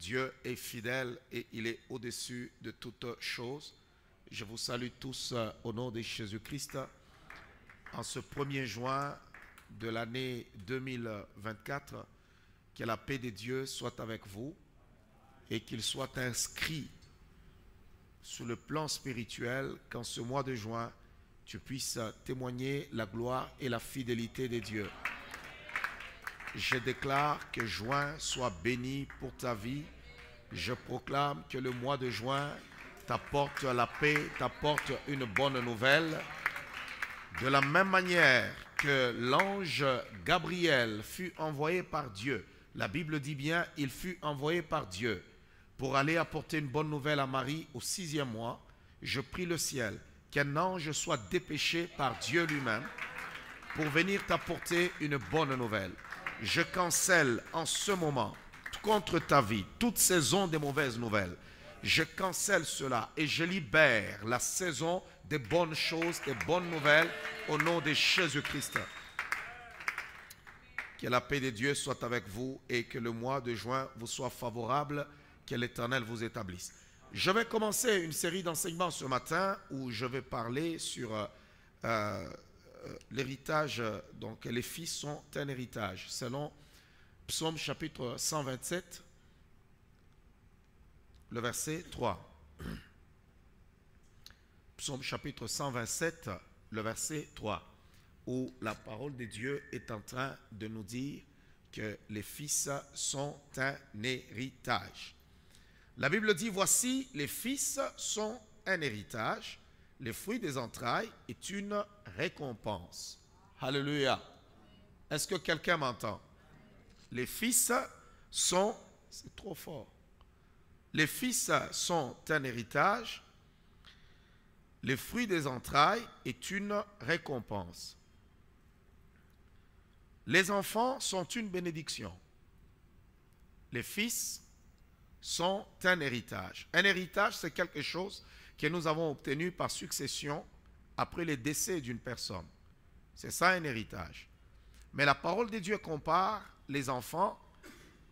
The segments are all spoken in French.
Dieu est fidèle et il est au-dessus de toutes choses. Je vous salue tous au nom de Jésus-Christ en ce 1er juin de l'année 2024. Que la paix de Dieu soit avec vous et qu'il soit inscrit sur le plan spirituel qu'en ce mois de juin, tu puisses témoigner la gloire et la fidélité de Dieu. Je déclare que juin soit béni pour ta vie. Je proclame que le mois de juin t'apporte la paix, t'apporte une bonne nouvelle. De la même manière que l'ange Gabriel fut envoyé par Dieu, la Bible dit bien, il fut envoyé par Dieu pour aller apporter une bonne nouvelle à Marie au 6e mois. Je prie le ciel qu'un ange soit dépêché par Dieu lui-même pour venir t'apporter une bonne nouvelle. Je cancelle en ce moment contre ta vie toute saison de mauvaises nouvelles. Je cancelle cela et je libère la saison des bonnes choses, des bonnes nouvelles au nom de Jésus-Christ. Que la paix de Dieu soit avec vous et que le mois de juin vous soit favorable, que l'Éternel vous établisse. Je vais commencer une série d'enseignements ce matin où je vais parler sur l'héritage. Donc les fils sont un héritage selon Psaume chapitre 127, le verset 3. Psaume chapitre 127, le verset 3, où la parole de Dieu est en train de nous dire que les fils sont un héritage. La Bible dit, voici, les fils sont un héritage, les fruits des entrailles est une récompense. Alléluia. Est-ce que quelqu'un m'entend? Les fils sont, c'est trop fort. Les fils sont un héritage, les fruits des entrailles est une récompense. Les enfants sont une bénédiction. Les fils sont un héritage. Un héritage, c'est quelque chose que nous avons obtenu par succession après le décès d'une personne. C'est ça un héritage. Mais la parole de Dieu compare les enfants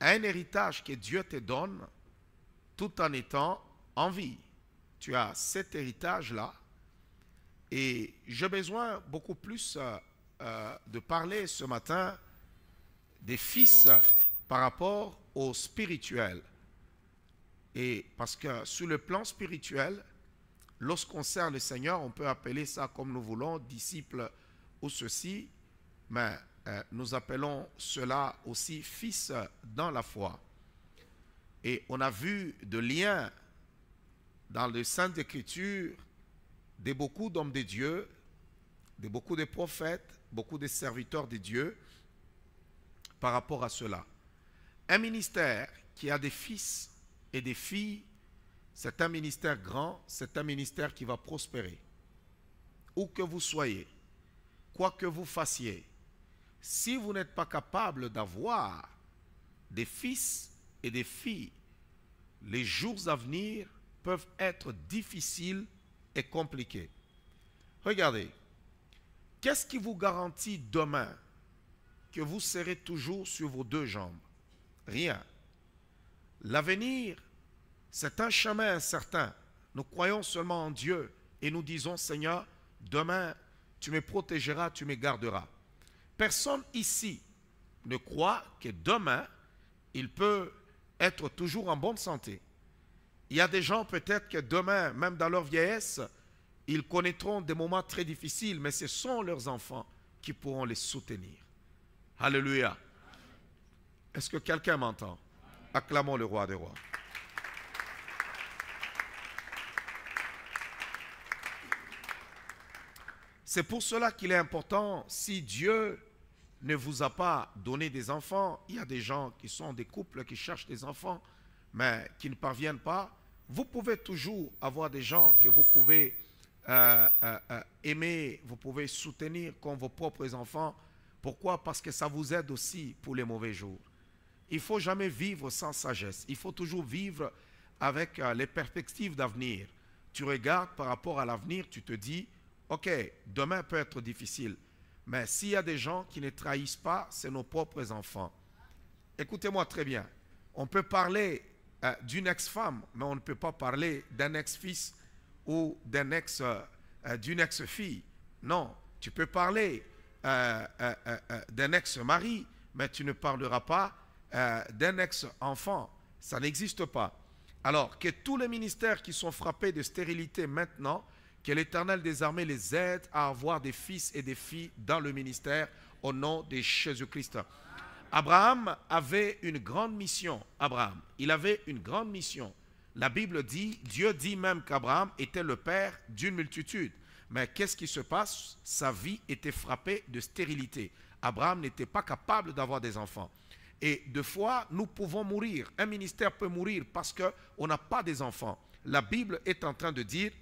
à un héritage que Dieu te donne tout en étant en vie. Tu as cet héritage-là et j'ai besoin beaucoup plus de parler ce matin des fils par rapport au spirituel. Et parce que sur le plan spirituel, lorsqu'on sert le Seigneur, on peut appeler ça comme nous voulons, disciples ou ceci, mais nous appelons cela aussi fils dans la foi. Et on a vu de liens dans les Saintes Écritures de beaucoup d'hommes de Dieu, de beaucoup de prophètes, beaucoup de serviteurs de Dieu par rapport à cela. Un ministère qui a des fils et des filles, c'est un ministère grand, c'est un ministère qui va prospérer. Où que vous soyez, quoi que vous fassiez, si vous n'êtes pas capable d'avoir des fils et des filles, les jours à venir peuvent être difficiles et compliqués. Regardez, qu'est-ce qui vous garantit demain que vous serez toujours sur vos deux jambes? Rien. L'avenir, c'est un chemin incertain. Nous croyons seulement en Dieu et nous disons, Seigneur, demain, tu me protégeras, tu me garderas. Personne ici ne croit que demain, il peut être toujours en bonne santé. Il y a des gens peut-être que demain, même dans leur vieillesse, ils connaîtront des moments très difficiles, mais ce sont leurs enfants qui pourront les soutenir. Alléluia. Est-ce que quelqu'un m'entend? Acclamons le roi des rois. C'est pour cela qu'il est important, si Dieu ne vous a pas donné des enfants, il y a des gens qui sont des couples qui cherchent des enfants, mais qui ne parviennent pas, vous pouvez toujours avoir des gens que vous pouvez aimer, vous pouvez soutenir comme vos propres enfants. Pourquoi? Parce que ça vous aide aussi pour les mauvais jours. Il ne faut jamais vivre sans sagesse. Il faut toujours vivre avec les perspectives d'avenir. Tu regardes par rapport à l'avenir, tu te dis, ok, demain peut être difficile. Mais s'il y a des gens qui ne trahissent pas, c'est nos propres enfants. Écoutez-moi très bien. On peut parler d'une ex-femme, mais on ne peut pas parler d'un ex-fils ou d'une ex-fille. Non, tu peux parler d'un ex-mari, mais tu ne parleras pas d'un ex-enfant. Ça n'existe pas. Alors, que tous les ministères qui sont frappés de stérilité maintenant, que l'Éternel des armées les aide à avoir des fils et des filles dans le ministère au nom de Jésus-Christ. Abraham avait une grande mission. Abraham, il avait une grande mission. La Bible dit, Dieu dit même qu'Abraham était le père d'une multitude. Mais qu'est-ce qui se passe? Sa vie était frappée de stérilité. Abraham n'était pas capable d'avoir des enfants. Et deux fois, nous pouvons mourir. Un ministère peut mourir parce qu'on n'a pas des enfants. La Bible est en train de dire,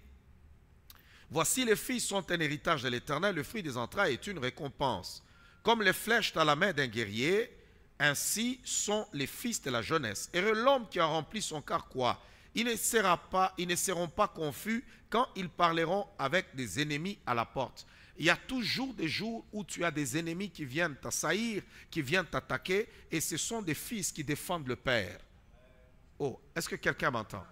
voici les filles sont un héritage de l'Éternel, le fruit des entrailles est une récompense. Comme les flèches dans la main d'un guerrier, ainsi sont les fils de la jeunesse. Et l'homme qui a rempli son carquois, ils ne seront pas confus quand ils parleront avec des ennemis à la porte. Il y a toujours des jours où tu as des ennemis qui viennent t'assaillir, qui viennent t'attaquer, et ce sont des fils qui défendent le Père. Oh, est-ce que quelqu'un m'entend?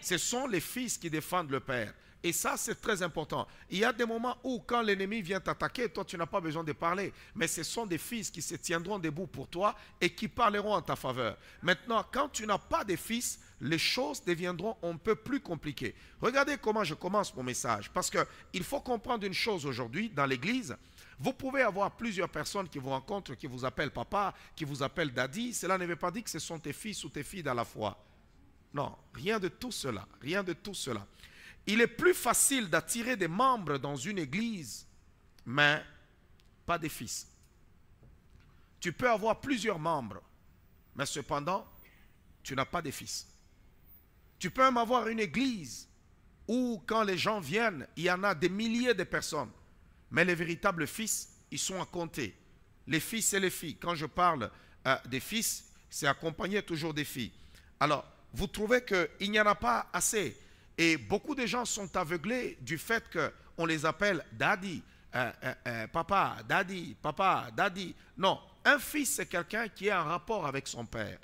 Ce sont les fils qui défendent le Père. Et ça, c'est très important. Il y a des moments où, quand l'ennemi vient t'attaquer, toi, tu n'as pas besoin de parler. Mais ce sont des fils qui se tiendront debout pour toi et qui parleront en ta faveur. Maintenant, quand tu n'as pas de fils, les choses deviendront un peu plus compliquées. Regardez comment je commence mon message. Parce qu'il faut comprendre une chose aujourd'hui dans l'église. Vous pouvez avoir plusieurs personnes qui vous rencontrent, qui vous appellent papa, qui vous appellent daddy. Cela ne veut pas dire que ce sont tes fils ou tes filles dans la foi. Non, rien de tout cela. Rien de tout cela. Il est plus facile d'attirer des membres dans une église, mais pas des fils. Tu peux avoir plusieurs membres, mais cependant, tu n'as pas de fils. Tu peux même avoir une église où, quand les gens viennent, il y en a des milliers de personnes, mais les véritables fils, ils sont à compter. Les fils et les filles. Quand je parle des fils, c'est accompagné toujours des filles. Alors, vous trouvez qu'il n'y en a pas assez. Et beaucoup de gens sont aveuglés du fait qu'on les appelle daddy, papa, daddy, papa, daddy. Non, un fils, c'est quelqu'un qui a un rapport avec son père.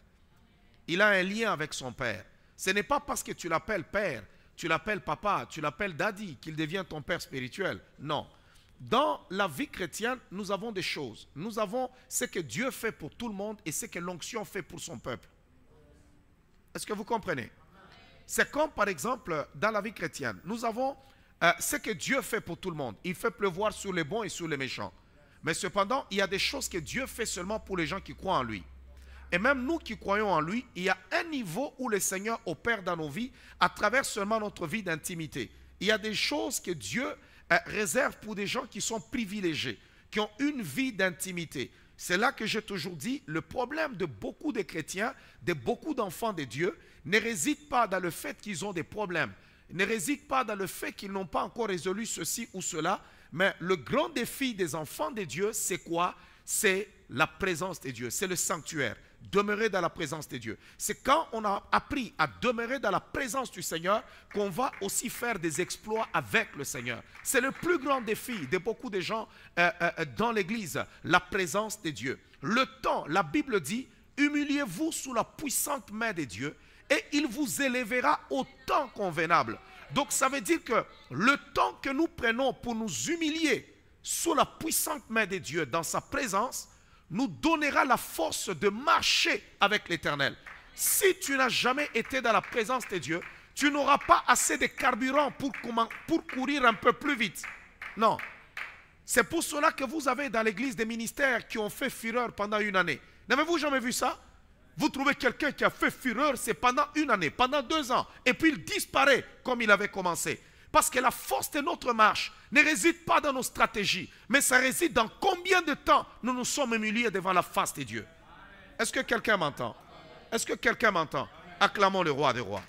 Il a un lien avec son père. Ce n'est pas parce que tu l'appelles père, tu l'appelles papa, tu l'appelles daddy, qu'il devient ton père spirituel. Non. Dans la vie chrétienne, nous avons des choses. Nous avons ce que Dieu fait pour tout le monde et ce que l'onction fait pour son peuple. Est-ce que vous comprenez? C'est comme, par exemple, dans la vie chrétienne, nous avons ce que Dieu fait pour tout le monde. Il fait pleuvoir sur les bons et sur les méchants. Mais cependant, il y a des choses que Dieu fait seulement pour les gens qui croient en lui. Et même nous qui croyons en lui, il y a un niveau où le Seigneur opère dans nos vies à travers seulement notre vie d'intimité. Il y a des choses que Dieu réserve pour des gens qui sont privilégiés, qui ont une vie d'intimité. C'est là que j'ai toujours dit, le problème de beaucoup de chrétiens, de beaucoup d'enfants de Dieu, ne réside pas dans le fait qu'ils ont des problèmes, ne réside pas dans le fait qu'ils n'ont pas encore résolu ceci ou cela, mais le grand défi des enfants de Dieu, c'est quoi? C'est la présence de Dieu, c'est le sanctuaire, demeurer dans la présence de Dieu. C'est quand on a appris à demeurer dans la présence du Seigneur qu'on va aussi faire des exploits avec le Seigneur. C'est le plus grand défi de beaucoup de gens dans l'église, la présence de Dieu. Le temps, la Bible dit, humiliez-vous sous la puissante main de Dieu et il vous élèvera au temps convenable. Donc ça veut dire que le temps que nous prenons pour nous humilier sous la puissante main de Dieu dans sa présence, nous donnera la force de marcher avec l'Éternel. Si tu n'as jamais été dans la présence de Dieu, tu n'auras pas assez de carburant pour courir un peu plus vite. Non. C'est pour cela que vous avez dans l'église des ministères qui ont fait fureur pendant une année. N'avez-vous jamais vu ça? Vous trouvez quelqu'un qui a fait fureur, c'est pendant une année, pendant 2 ans, et puis il disparaît comme il avait commencé. Parce que la force de notre marche ne réside pas dans nos stratégies, mais ça réside dans combien de temps nous nous sommes humiliés devant la face de Dieu. Est-ce que quelqu'un m'entend? Est-ce que quelqu'un m'entend? Acclamons le roi des rois.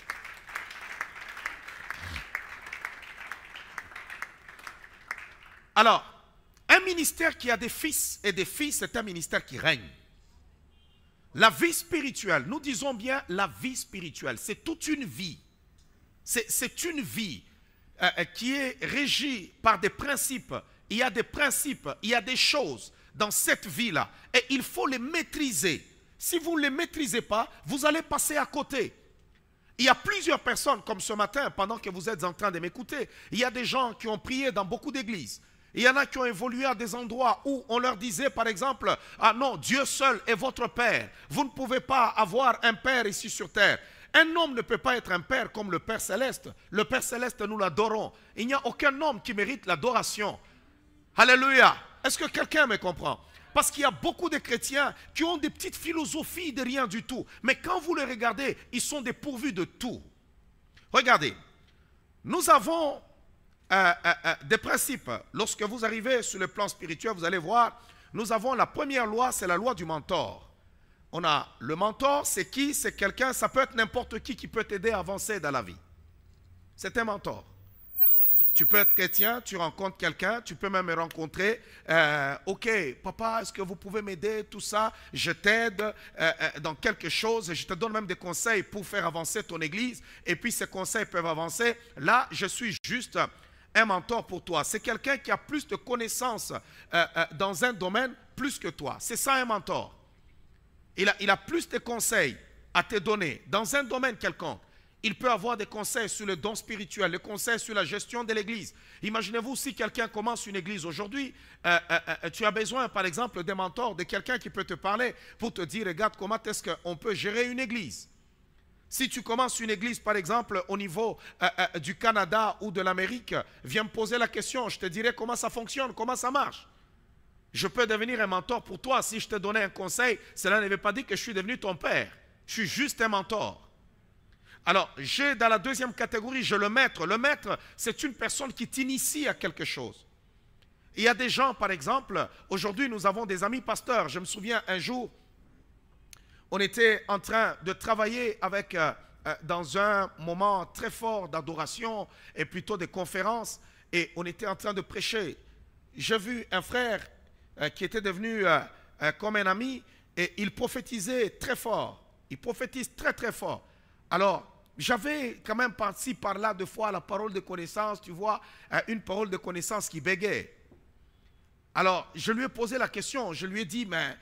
Alors, un ministère qui a des fils et des filles, c'est un ministère qui règne. La vie spirituelle, nous disons bien la vie spirituelle, c'est toute une vie. C'est une vie qui est régie par des principes. Il y a des principes, il y a des choses dans cette vie-là. Et il faut les maîtriser. Si vous ne les maîtrisez pas, vous allez passer à côté. Il y a plusieurs personnes, comme ce matin, pendant que vous êtes en train de m'écouter, il y a des gens qui ont prié dans beaucoup d'églises. Il y en a qui ont évolué à des endroits où on leur disait, par exemple, « Ah non, Dieu seul est votre Père. Vous ne pouvez pas avoir un Père ici sur terre. » Un homme ne peut pas être un Père comme le Père Céleste. Le Père Céleste, nous l'adorons. Il n'y a aucun homme qui mérite l'adoration. Alléluia. Est-ce que quelqu'un me comprend? Parce qu'il y a beaucoup de chrétiens qui ont des petites philosophies de rien du tout. Mais quand vous les regardez, ils sont dépourvus de tout. Regardez, nous avons des principes. Lorsque vous arrivez sur le plan spirituel, vous allez voir, nous avons la première loi, c'est la loi du mentor. On a le mentor, c'est qui? C'est quelqu'un, ça peut être n'importe qui peut t'aider à avancer dans la vie. C'est un mentor. Tu peux être chrétien, tu rencontres quelqu'un, tu peux même me rencontrer. Ok, papa, est-ce que vous pouvez m'aider, tout ça? Je t'aide dans quelque chose, je te donne même des conseils pour faire avancer ton église. Et puis ces conseils peuvent avancer. Là, je suis juste un mentor pour toi. C'est quelqu'un qui a plus de connaissances dans un domaine plus que toi. C'est ça un mentor. Il a plus de conseils à te donner dans un domaine quelconque. Il peut avoir des conseils sur le don spirituel, des conseils sur la gestion de l'église. Imaginez-vous si quelqu'un commence une église aujourd'hui, tu as besoin par exemple d'un mentor, de quelqu'un qui peut te parler pour te dire, regarde comment est-ce qu'on peut gérer une église. Si tu commences une église par exemple au niveau du Canada ou de l'Amérique, viens me poser la question, je te dirai comment ça fonctionne, comment ça marche. Je peux devenir un mentor pour toi si je te donnais un conseil, cela ne veut pas dire que je suis devenu ton père. Je suis juste un mentor. Alors, j'ai dans la deuxième catégorie, j'ai le maître. Le maître, c'est une personne qui t'initie à quelque chose. Il y a des gens, par exemple, aujourd'hui, nous avons des amis pasteurs. Je me souviens un jour, on était en train de travailler avec, dans un moment très fort d'adoration et plutôt de conférence, et on était en train de prêcher. J'ai vu un frère qui était devenu comme un ami, et il prophétisait très fort. Il prophétise très très fort. Alors, j'avais quand même parti par là deux fois la parole de connaissance, tu vois, une parole de connaissance qui bégait. Alors, je lui ai posé la question, je lui ai dit, mais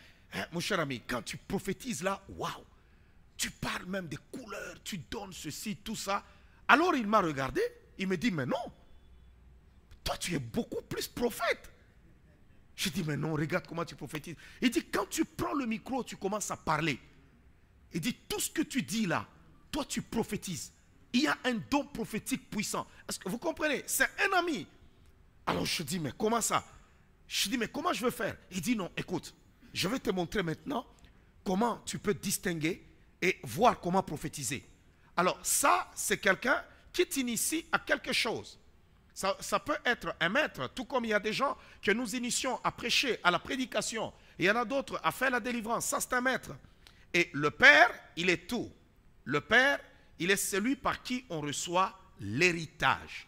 mon cher ami, quand tu prophétises là, waouh, tu parles même des couleurs, tu donnes ceci, tout ça. Alors, il m'a regardé, il me dit, mais non, toi tu es beaucoup plus prophète. Je dis, mais non, regarde comment tu prophétises. Il dit, quand tu prends le micro, tu commences à parler. Il dit, tout ce que tu dis là, toi tu prophétises. Il y a un don prophétique puissant. Est-ce que vous comprenez? C'est un ami. Alors je dis, mais comment ça? Je dis, mais comment je veux faire? Il dit, non, écoute, je vais te montrer maintenant comment tu peux distinguer et voir comment prophétiser. Alors ça, c'est quelqu'un qui t'initie à quelque chose. Ça peut être un maître, tout comme il y a des gens que nous initions à prêcher, à la prédication. Il y en a d'autres à faire la délivrance. Ça, c'est un maître. Et le Père, il est tout. Le Père, il est celui par qui on reçoit l'héritage.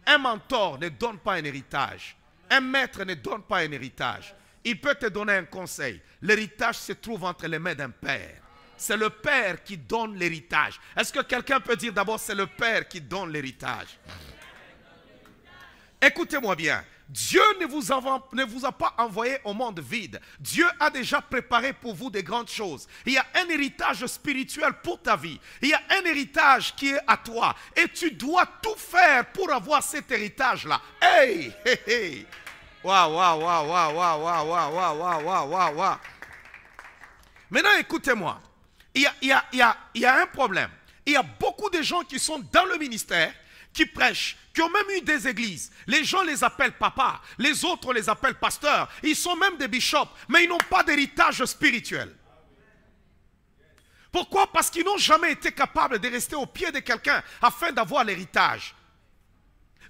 Un mentor ne donne pas un héritage. Un maître ne donne pas un héritage. Il peut te donner un conseil. L'héritage se trouve entre les mains d'un père. C'est le Père qui donne l'héritage. Est-ce que quelqu'un peut dire d'abord c'est le Père qui donne l'héritage? Écoutez-moi bien. Dieu ne vous a pas envoyé au monde vide. Dieu a déjà préparé pour vous des grandes choses. Il y a un héritage spirituel pour ta vie. Il y a un héritage qui est à toi. Et tu dois tout faire pour avoir cet héritage-là. Hey, hey, hey. Waouh, waouh, waouh, waouh, waouh, waouh, waouh, waouh, waouh, waouh, waouh. Maintenant, écoutez-moi. Il y a un problème. Il y a beaucoup de gens qui sont dans le ministère, qui prêchent, qui ont même eu des églises. Les gens les appellent papa, les autres les appellent pasteurs. Ils sont même des bishops, mais ils n'ont pas d'héritage spirituel. Pourquoi? Parce qu'ils n'ont jamais été capables de rester au pied de quelqu'un afin d'avoir l'héritage.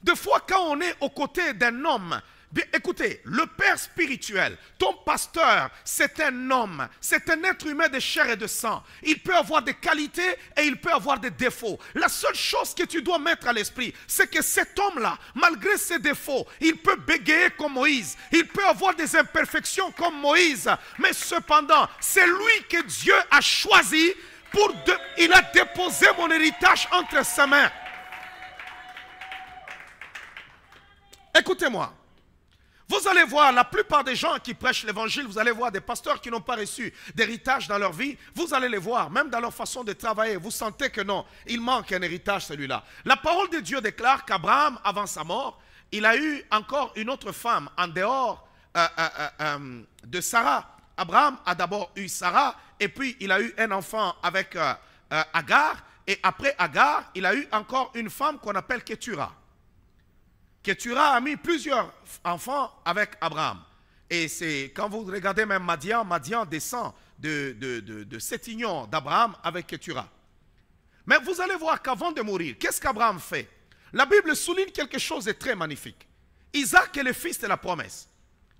Des fois, quand on est aux côtés d'un homme, bien, écoutez, le père spirituel, ton pasteur, c'est un homme, c'est un être humain de chair et de sang. Il peut avoir des qualités et il peut avoir des défauts. La seule chose que tu dois mettre à l'esprit, c'est que cet homme-là, malgré ses défauts, il peut bégayer comme Moïse. Il peut avoir des imperfections comme Moïse. Mais cependant, c'est lui que Dieu a choisi pour... Il a déposé mon héritage entre ses mains. Écoutez-moi. Vous allez voir, la plupart des gens qui prêchent l'évangile, vous allez voir des pasteurs qui n'ont pas reçu d'héritage dans leur vie, vous allez les voir, même dans leur façon de travailler, vous sentez que non, il manque un héritage celui-là. La parole de Dieu déclare qu'Abraham, avant sa mort, il a eu encore une autre femme en dehors de Sarah. Abraham a d'abord eu Sarah, et puis il a eu un enfant avec Agar, et après Agar, il a eu encore une femme qu'on appelle Ketura. Ketura a mis plusieurs enfants avec Abraham. Et c'est quand vous regardez même Madian, Madian descend de cette union d'Abraham avec Ketura. Mais vous allez voir qu'avant de mourir, qu'est-ce qu'Abraham fait? La Bible souligne quelque chose de très magnifique. Isaac est le fils de la promesse.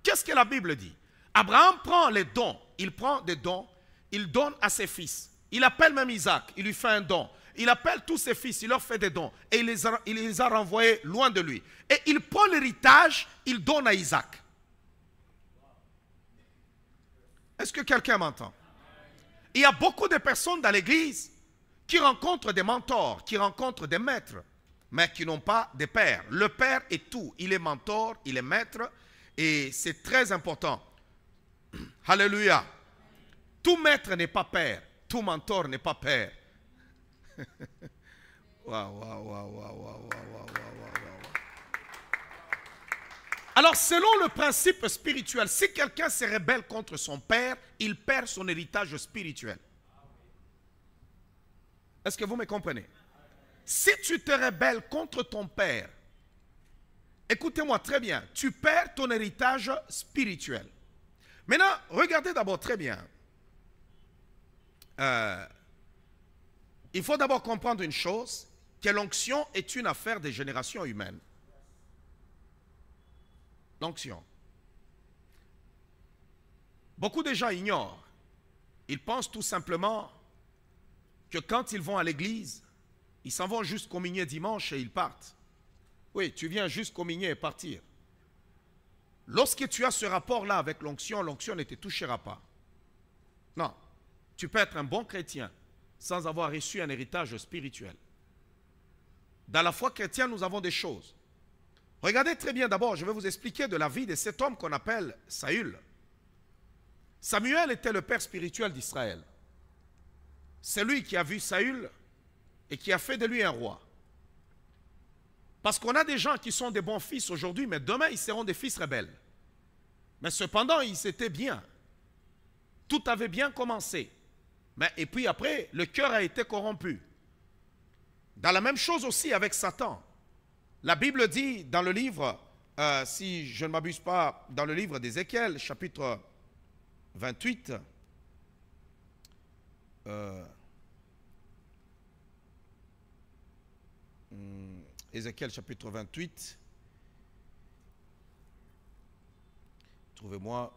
Qu'est-ce que la Bible dit? Abraham prend les dons, il prend des dons, il donne à ses fils. Il appelle même Isaac, il lui fait un don. Il appelle tous ses fils, il leur fait des dons. Et il les a renvoyés loin de lui. Et il prend l'héritage, il donne à Isaac. Est-ce que quelqu'un m'entend? Il y a beaucoup de personnes dans l'église qui rencontrent des mentors, qui rencontrent des maîtres, mais qui n'ont pas de père. Le père est tout. Il est mentor, il est maître. Et c'est très important. Alléluia. Tout maître n'est pas père. Tout mentor n'est pas père. Alors, selon le principe spirituel, si quelqu'un se rebelle contre son père, il perd son héritage spirituel. Est-ce que vous me comprenez? Si tu te rebelles contre ton père, écoutez-moi très bien, tu perds ton héritage spirituel. Maintenant, regardez d'abord très bien. Il faut d'abord comprendre une chose, que l'onction est une affaire des générations humaines. L'onction. Beaucoup de gens ignorent. Ils pensent tout simplement que quand ils vont à l'église, ils s'en vont juste communier dimanche et ils partent. Oui, tu viens juste communier et partir. Lorsque tu as ce rapport-là avec l'onction, l'onction ne te touchera pas. Non. Tu peux être un bon chrétien sans avoir reçu un héritage spirituel. Dans la foi chrétienne, nous avons des choses. Regardez très bien d'abord, je vais vous expliquer de la vie de cet homme qu'on appelle Saül. Samuel était le père spirituel d'Israël. C'est lui qui a vu Saül et qui a fait de lui un roi. Parce qu'on a des gens qui sont des bons fils aujourd'hui, mais demain ils seront des fils rebelles. Mais cependant, ils étaient bien. Tout avait bien commencé. Et puis après, le cœur a été corrompu. Dans la même chose aussi avec Satan. La Bible dit dans le livre, si je ne m'abuse pas, dans le livre d'Ézéchiel, chapitre 28, Ézéchiel chapitre 28, trouvez-moi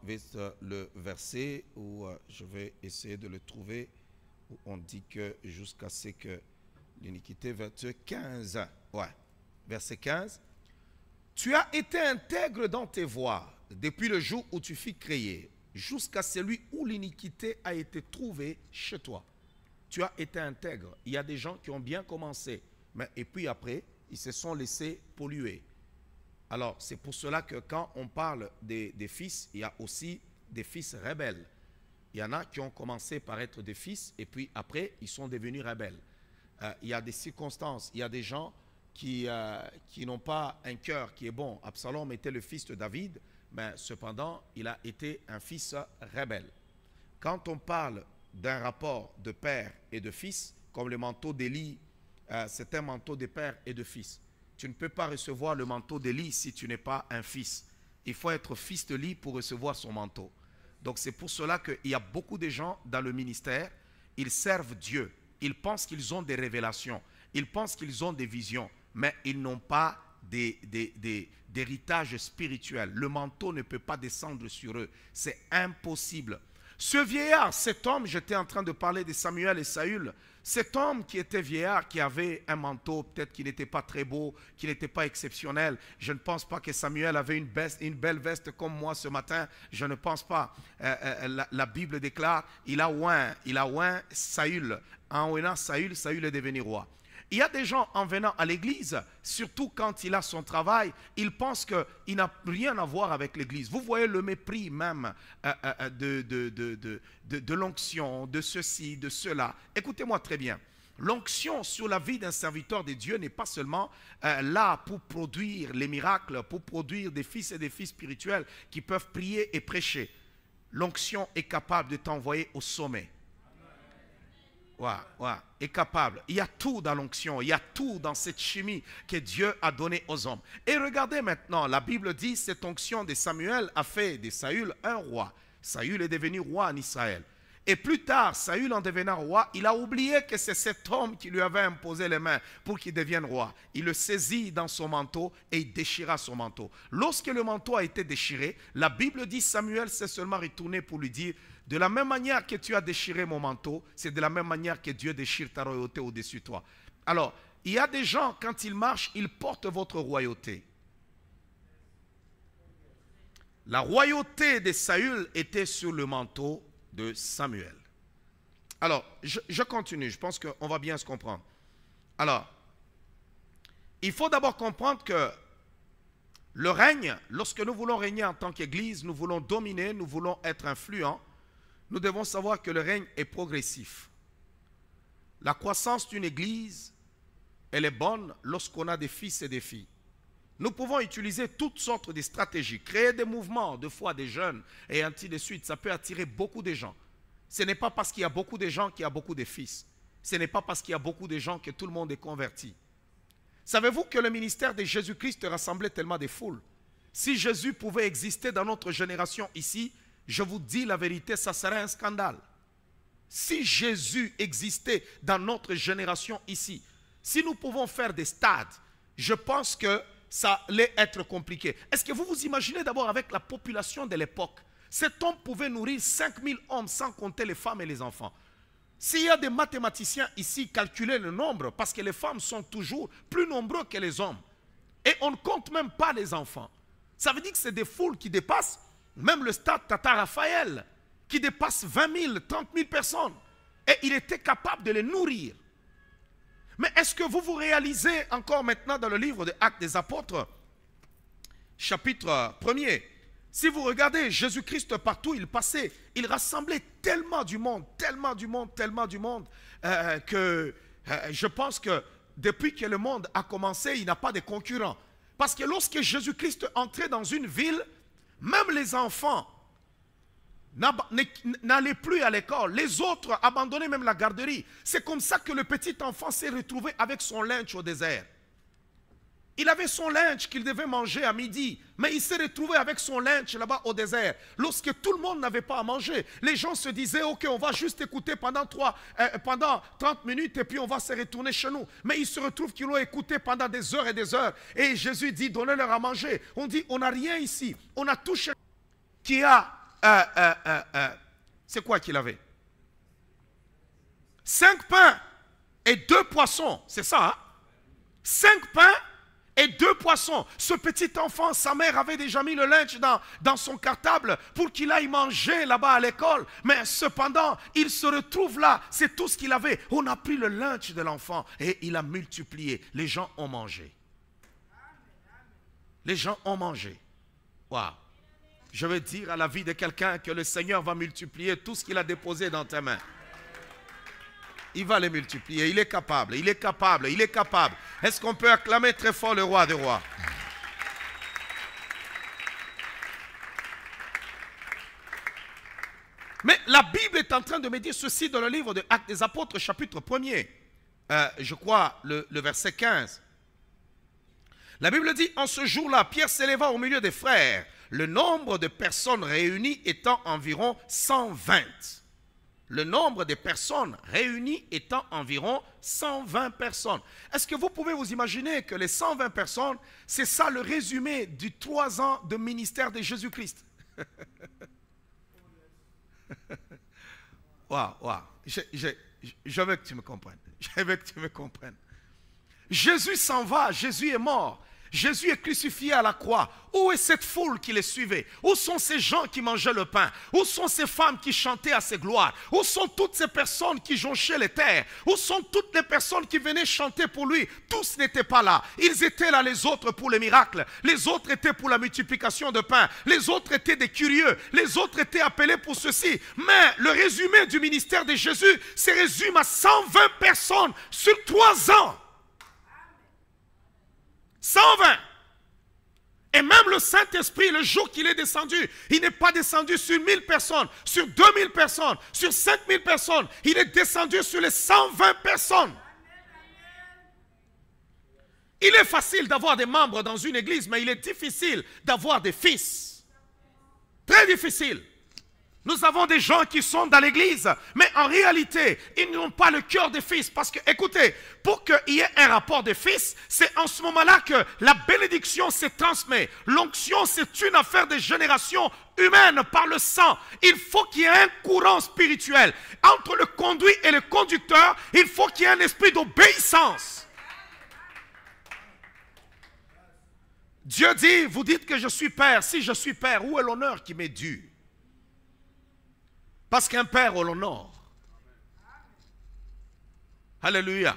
le verset où je vais essayer de le trouver, où on dit que jusqu'à ce que l'iniquité, verset 15, ouais, verset 15, tu as été intègre dans tes voies depuis le jour où tu fus créé, jusqu'à celui où l'iniquité a été trouvée chez toi. Tu as été intègre. Il y a des gens qui ont bien commencé, et puis après, ils se sont laissés polluer. Alors, c'est pour cela que quand on parle des fils, il y a aussi des fils rebelles. Il y en a qui ont commencé par être des fils, et puis après, ils sont devenus rebelles. Il y a des circonstances, il y a des gens qui n'ont pas un cœur qui est bon. Absalom était le fils de David, mais cependant, il a été un fils rebelle. Quand on parle d'un rapport de père et de fils, comme le manteau d'Élie, c'est un manteau de père et de fils. Tu ne peux pas recevoir le manteau d'Élie si tu n'es pas un fils. Il faut être fils d'Élie pour recevoir son manteau. Donc c'est pour cela qu'il y a beaucoup de gens dans le ministère, ils servent Dieu. Ils pensent qu'ils ont des révélations, ils pensent qu'ils ont des visions, mais ils n'ont pas d'héritage spirituel. Le manteau ne peut pas descendre sur eux. C'est impossible. Ce vieillard, cet homme, j'étais en train de parler de Samuel et Saül, cet homme qui était vieillard, qui avait un manteau, peut-être qui n'était pas très beau, qui n'était pas exceptionnel. Je ne pense pas que Samuel avait une belle veste comme moi ce matin. Je ne pense pas. La Bible déclare, il a oint Saül. En ouinant Saül, Saül est devenu roi. Il y a des gens en venant à l'église, surtout quand il a son travail, ils pensent qu'il n'a rien à voir avec l'église. Vous voyez le mépris même de l'onction, de ceci, de cela. Écoutez-moi très bien. L'onction sur la vie d'un serviteur de Dieu n'est pas seulement là pour produire les miracles, pour produire des fils et des filles spirituels qui peuvent prier et prêcher. L'onction est capable de t'envoyer au sommet. Est capable. Il y a tout dans l'onction, il y a tout dans cette chimie que Dieu a donnée aux hommes. Et regardez maintenant, la Bible dit cette onction de Samuel a fait de Saül un roi. Saül est devenu roi en Israël. Et plus tard, Saül en devenant roi, il a oublié que c'est cet homme qui lui avait imposé les mains pour qu'il devienne roi. Il le saisit dans son manteau et il déchira son manteau. Lorsque le manteau a été déchiré, la Bible dit Samuel s'est seulement retourné pour lui dire: de la même manière que tu as déchiré mon manteau, c'est de la même manière que Dieu déchire ta royauté au-dessus de toi. Alors, il y a des gens, quand ils marchent, ils portent votre royauté. La royauté de Saül était sur le manteau de Samuel. Alors, je continue, je pense qu'on va bien se comprendre. Alors, il faut d'abord comprendre que le règne, lorsque nous voulons régner en tant qu'Église, nous voulons dominer, nous voulons être influents, nous devons savoir que le règne est progressif. La croissance d'une Église, elle est bonne lorsqu'on a des fils et des filles. Nous pouvons utiliser toutes sortes de stratégies, créer des mouvements de foi des jeunes et ainsi de suite. Ça peut attirer beaucoup de gens. Ce n'est pas parce qu'il y a beaucoup de gens qu'il y a beaucoup de fils. Ce n'est pas parce qu'il y a beaucoup de gens que tout le monde est converti. Savez-vous que le ministère de Jésus-Christ rassemblait tellement de foules? Si Jésus pouvait exister dans notre génération ici, je vous dis la vérité, ça serait un scandale. Si Jésus existait dans notre génération ici, si nous pouvons faire des stades, je pense que ça allait être compliqué. Est-ce que vous vous imaginez d'abord avec la population de l'époque? Cet homme pouvait nourrir 5000 hommes sans compter les femmes et les enfants. S'il y a des mathématiciens ici, calculez le nombre, parce que les femmes sont toujours plus nombreux que les hommes. Et on ne compte même pas les enfants. Ça veut dire que c'est des foules qui dépassent même le stade Tata Raphaël, qui dépasse 20 000, 30 000 personnes. Et il était capable de les nourrir. Mais est-ce que vous vous réalisez encore maintenant dans le livre des Actes des Apôtres, chapitre 1er, si vous regardez Jésus-Christ partout, il passait, il rassemblait tellement du monde, que je pense que depuis que le monde a commencé, il n'a pas de concurrents. Parce que lorsque Jésus-Christ entrait dans une ville, même les enfants n'allaient plus à l'école. Les autres abandonnaient même la garderie. C'est comme ça que le petit enfant s'est retrouvé avec son linge au désert. Il avait son linge qu'il devait manger à midi, mais il s'est retrouvé avec son linge là-bas au désert. Lorsque tout le monde n'avait pas à manger, les gens se disaient, ok, on va juste écouter pendant 30 minutes et puis on va se retourner chez nous. Mais il se retrouve qu'ils l'ont écouté pendant des heures et des heures. Et Jésus dit, donnez-leur à manger. On dit, on n'a rien ici. On a tout cherché. Qui a, c'est quoi qu'il avait? 5 pains et 2 poissons, c'est ça, hein? 5 pains et 2 poissons. Ce petit enfant, sa mère avait déjà mis le linge dans son cartable pour qu'il aille manger là-bas à l'école. Mais cependant, il se retrouve là. C'est tout ce qu'il avait. On a pris le linge de l'enfant et il a multiplié. Les gens ont mangé. Les gens ont mangé. Waouh. Je veux dire à la vie de quelqu'un que le Seigneur va multiplier tout ce qu'il a déposé dans tes mains. Il va les multiplier. Il est capable, il est capable, il est capable. Est-ce qu'on peut acclamer très fort le roi des rois? Mais la Bible est en train de me dire ceci dans le livre de Actes des Apôtres, chapitre 1er. Je crois le verset 15. La Bible dit, en ce jour-là, Pierre s'éleva au milieu des frères, le nombre de personnes réunies étant environ 120. Le nombre de personnes réunies étant environ 120 personnes. Est-ce que vous pouvez vous imaginer que les 120 personnes, c'est ça le résumé du 3 ans de ministère de Jésus-Christ? Waouh. Je veux que tu me comprennes. Je veux que tu me comprennes. Jésus s'en va, Jésus est mort. Jésus est crucifié à la croix. Où est cette foule qui les suivait? Où sont ces gens qui mangeaient le pain? Où sont ces femmes qui chantaient à ses gloires? Où sont toutes ces personnes qui jonchaient les terres? Où sont toutes les personnes qui venaient chanter pour lui? Tous n'étaient pas là. Ils étaient là, les autres pour les miracles. Les autres étaient pour la multiplication de pain. Les autres étaient des curieux. Les autres étaient appelés pour ceci. Mais le résumé du ministère de Jésus se résume à 120 personnes sur 3 ans. 120. Et même le Saint-Esprit, le jour qu'il est descendu, il n'est pas descendu sur 1000 personnes, sur 2000 personnes, sur 5000 personnes. Il est descendu sur les 120 personnes. Il est facile d'avoir des membres dans une église, mais il est difficile d'avoir des fils. Très difficile. Nous avons des gens qui sont dans l'église, mais en réalité, ils n'ont pas le cœur des fils. Parce que, écoutez, pour qu'il y ait un rapport de fils, c'est en ce moment-là que la bénédiction se transmet. L'onction, c'est une affaire de génération humaine par le sang. Il faut qu'il y ait un courant spirituel. Entre le conduit et le conducteur, il faut qu'il y ait un esprit d'obéissance. Dieu dit, vous dites que je suis père. Si je suis père, où est l'honneur qui m'est dû? Parce qu'un père, on l'honore. Alléluia.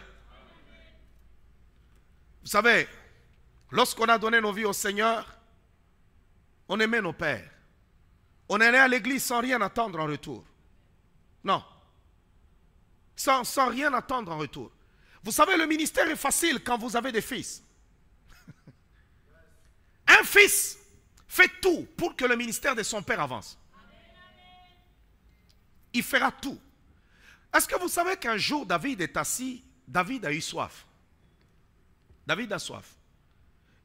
Vous savez, lorsqu'on a donné nos vies au Seigneur, on aimait nos pères. On allait à l'église sans rien attendre en retour. Non. Sans rien attendre en retour. Vous savez, le ministère est facile quand vous avez des fils. Un fils fait tout pour que le ministère de son père avance. Il fera tout. Est-ce que vous savez qu'un jour David est assis, David a eu soif. David a soif.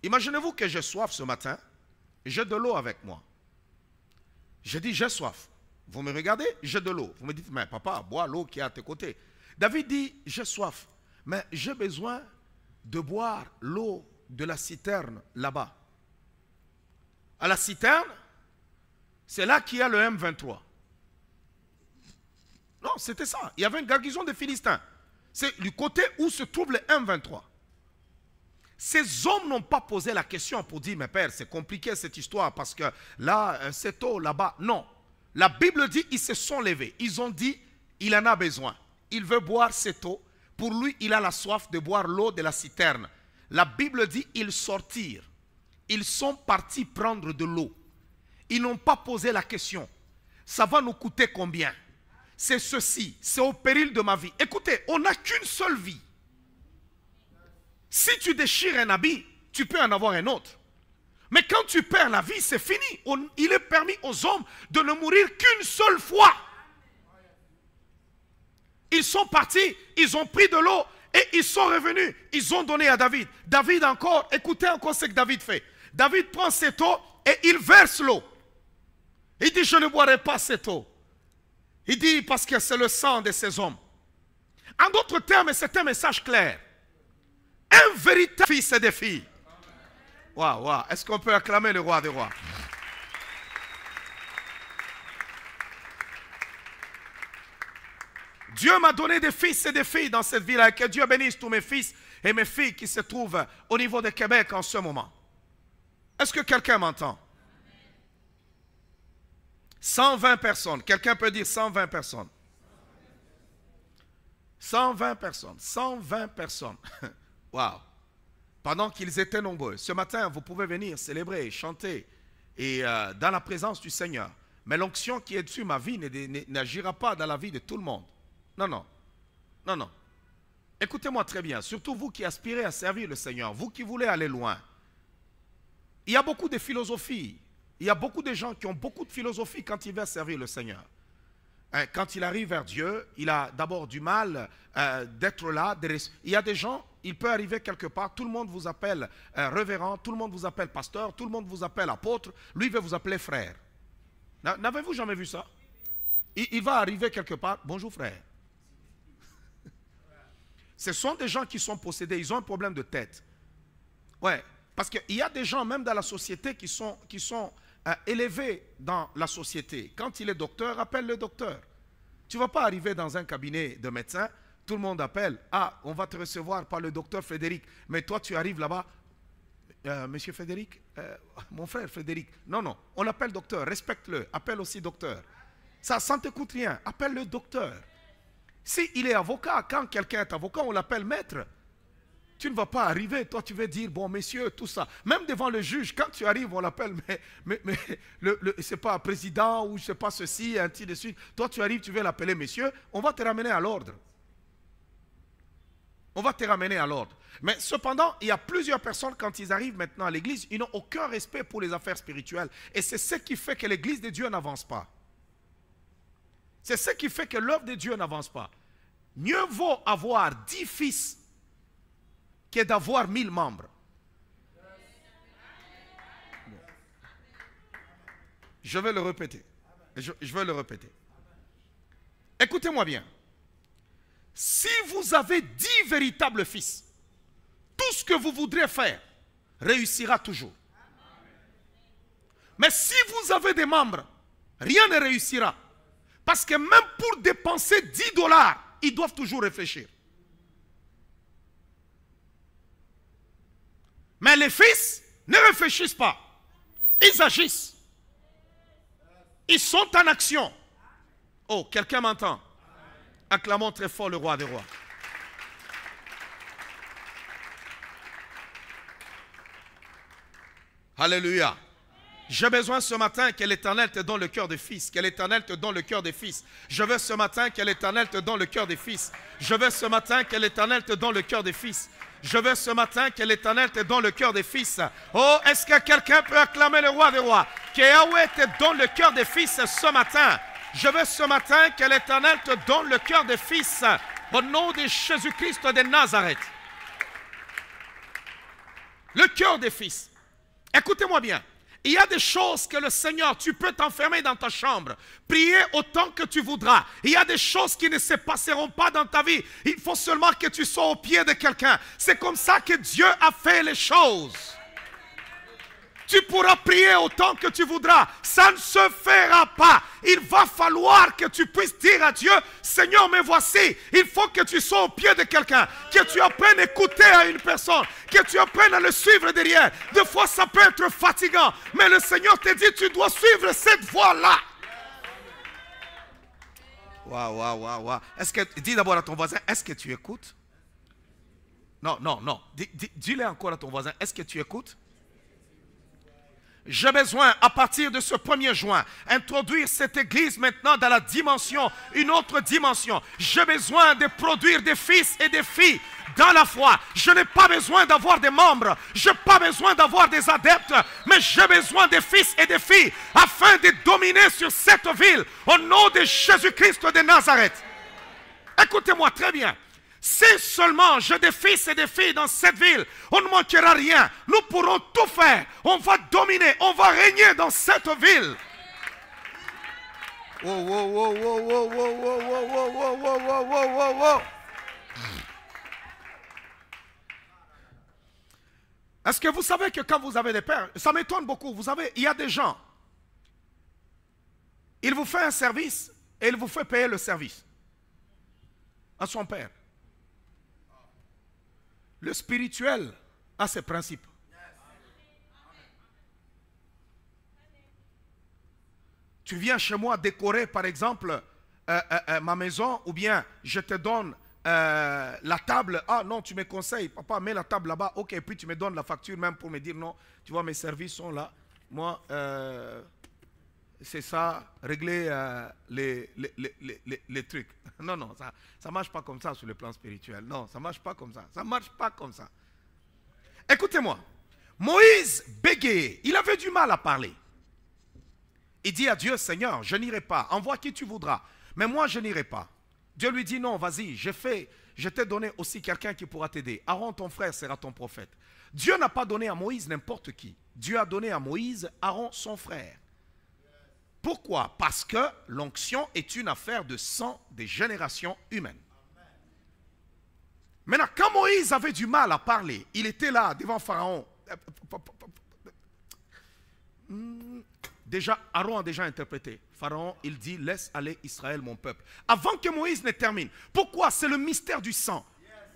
Imaginez-vous que j'ai soif ce matin, j'ai de l'eau avec moi. Je dis j'ai soif. Vous me regardez, j'ai de l'eau. Vous me dites, mais papa, bois l'eau qui est à tes côtés. David dit, j'ai soif, mais j'ai besoin de boire l'eau de la citerne là-bas. À la citerne, c'est là qu'il y a le M23. Non, c'était ça. Il y avait une garnison de Philistins. C'est du côté où se trouve le M23. Ces hommes n'ont pas posé la question pour dire, mais père, c'est compliqué cette histoire parce que là, cette eau là-bas. Non. La Bible dit, ils se sont levés. Ils ont dit, il en a besoin. Il veut boire cette eau. Pour lui, il a la soif de boire l'eau de la citerne. La Bible dit, ils sortirent. Ils sont partis prendre de l'eau. Ils n'ont pas posé la question. Ça va nous coûter combien? C'est ceci, c'est au péril de ma vie. Écoutez, on n'a qu'une seule vie. Si tu déchires un habit, tu peux en avoir un autre. Mais quand tu perds la vie, c'est fini. Il est permis aux hommes de ne mourir qu'une seule fois. Ils sont partis, ils ont pris de l'eau et ils sont revenus. Ils ont donné à David. David encore, écoutez encore ce que David fait. David prend cette eau et il verse l'eau. Il dit, je ne boirai pas cette eau. Il dit, parce que c'est le sang de ces hommes. En d'autres termes, c'est un message clair. Un véritable fils et des filles. Waouh, waouh. Est-ce qu'on peut acclamer le roi des rois? Dieu m'a donné des fils et des filles dans cette ville. Que Dieu bénisse tous mes fils et mes filles qui se trouvent au niveau de Québec en ce moment. Est-ce que quelqu'un m'entend? 120 personnes. Quelqu'un peut dire 120 personnes. 120 personnes. 120 personnes. Waouh. Pendant qu'ils étaient nombreux. Ce matin, vous pouvez venir célébrer, chanter et dans la présence du Seigneur. Mais l'onction qui est dessus ma vie n'agira pas dans la vie de tout le monde. Non, non. Non, non. Écoutez-moi très bien. Surtout vous qui aspirez à servir le Seigneur. Vous qui voulez aller loin. Il y a beaucoup de philosophies. Il y a beaucoup de gens qui ont beaucoup de philosophie quand ils veulent servir le Seigneur. Quand il arrive vers Dieu, il a d'abord du mal d'être là. Il y a des gens, il peut arriver quelque part, tout le monde vous appelle révérend, tout le monde vous appelle pasteur, tout le monde vous appelle apôtre, lui il veut vous appeler frère. N'avez-vous jamais vu ça? Il va arriver quelque part, bonjour frère. Ce sont des gens qui sont possédés, ils ont un problème de tête. Ouais, parce qu'il y a des gens même dans la société qui sont élevés dans la société. Quand il est docteur, appelle le docteur. Tu ne vas pas arriver dans un cabinet de médecin, tout le monde appelle, ah, on va te recevoir par le docteur Frédéric, mais toi tu arrives là-bas, Monsieur Frédéric, mon frère Frédéric. Non, non, on l'appelle docteur, respecte-le, appelle aussi docteur. Ça ne te coûte rien, appelle le docteur. S'il est avocat, quand quelqu'un est avocat, on l'appelle maître. Tu ne vas pas arriver, toi tu vas dire, bon messieurs, tout ça. Même devant le juge, quand tu arrives, on l'appelle, mais c'est pas président ou je sais pas ceci, ainsi de suite. Toi tu arrives, tu veux l'appeler messieurs, on va te ramener à l'ordre. On va te ramener à l'ordre. Mais cependant, il y a plusieurs personnes, quand ils arrivent maintenant à l'église, ils n'ont aucun respect pour les affaires spirituelles. Et c'est ce qui fait que l'église de Dieu n'avance pas. C'est ce qui fait que l'œuvre de Dieu n'avance pas. Mieux vaut avoir 10 fils que d'avoir 1000 membres. Bon. Je vais le répéter. Je vais le répéter. Écoutez-moi bien. Si vous avez 10 véritables fils, tout ce que vous voudrez faire réussira toujours. Mais si vous avez des membres, rien ne réussira. Parce que même pour dépenser 10 $, ils doivent toujours réfléchir. Mais les fils ne réfléchissent pas. Ils agissent. Ils sont en action. Oh, quelqu'un m'entend? Acclamons très fort le roi des rois. Alléluia. J'ai besoin ce matin que l'Éternel te donne le cœur des fils. Que l'Éternel te donne le cœur des fils. Je veux ce matin que l'Éternel te donne le cœur des fils. Je veux ce matin que l'Éternel te donne le cœur des fils. Je veux ce matin que l'Éternel te donne le cœur des fils. Oh, est-ce que quelqu'un peut acclamer le roi des rois? Que Yahweh te donne le cœur des fils ce matin. Je veux ce matin que l'Éternel te donne le cœur des fils. Au nom de Jésus-Christ de Nazareth. Le cœur des fils. Écoutez-moi bien. Il y a des choses que le Seigneur, tu peux t'enfermer dans ta chambre, prier autant que tu voudras. Il y a des choses qui ne se passeront pas dans ta vie. Il faut seulement que tu sois au pied de quelqu'un. C'est comme ça que Dieu a fait les choses. Tu pourras prier autant que tu voudras. Ça ne se fera pas. Il va falloir que tu puisses dire à Dieu, Seigneur, me voici. Il faut que tu sois au pied de quelqu'un. Que tu apprennes à écouter à une personne. Que tu apprennes à le suivre derrière. Des fois, ça peut être fatigant. Mais le Seigneur te dit, tu dois suivre cette voie-là. Waouh, waouh, waouh, waouh. Dis d'abord à ton voisin, est-ce que tu écoutes? Non, non, non. Dis-le encore à ton voisin, est-ce que tu écoutes? J'ai besoin, à partir de ce 1er juin, introduire cette église maintenant dans la dimension, une autre dimension. J'ai besoin de produire des fils et des filles dans la foi. Je n'ai pas besoin d'avoir des membres. Je n'ai pas besoin d'avoir des adeptes. Mais j'ai besoin des fils et des filles afin de dominer sur cette ville au nom de Jésus-Christ de Nazareth. Écoutez-moi très bien. Si seulement j'ai des fils et des filles dans cette ville, on ne manquera rien. Nous pourrons tout faire. On va dominer, on va régner dans cette ville. Est-ce que vous savez que quand vous avez des pères, ça m'étonne beaucoup, vous savez, il y a des gens, il vous fait un service et il vous fait payer le service à son père. Le spirituel a ses principes. Tu viens chez moi décorer, par exemple, ma maison, ou bien je te donne la table. Ah non, tu me conseilles, papa, mets la table là-bas. Ok, puis tu me donnes la facture même pour me dire non, tu vois, mes services sont là. Moi, c'est ça, régler les trucs. Non, non, ça ne marche pas comme ça sur le plan spirituel. Non, ça ne marche pas comme ça. Ça ne marche pas comme ça. Écoutez-moi. Moïse bégayait. Il avait du mal à parler. Il dit à Dieu, Seigneur, je n'irai pas. Envoie qui tu voudras. Mais moi, je n'irai pas. Dieu lui dit, non, vas-y, je t'ai donné aussi quelqu'un qui pourra t'aider. Aaron, ton frère, sera ton prophète. Dieu n'a pas donné à Moïse n'importe qui. Dieu a donné à Moïse Aaron, son frère. Pourquoi? Parce que l'onction est une affaire de sang des générations humaines. Maintenant, quand Moïse avait du mal à parler, il était là devant Pharaon. Déjà, Aaron a déjà interprété. Pharaon, il dit, laisse aller Israël, mon peuple. Avant que Moïse ne termine. Pourquoi? C'est le mystère du sang.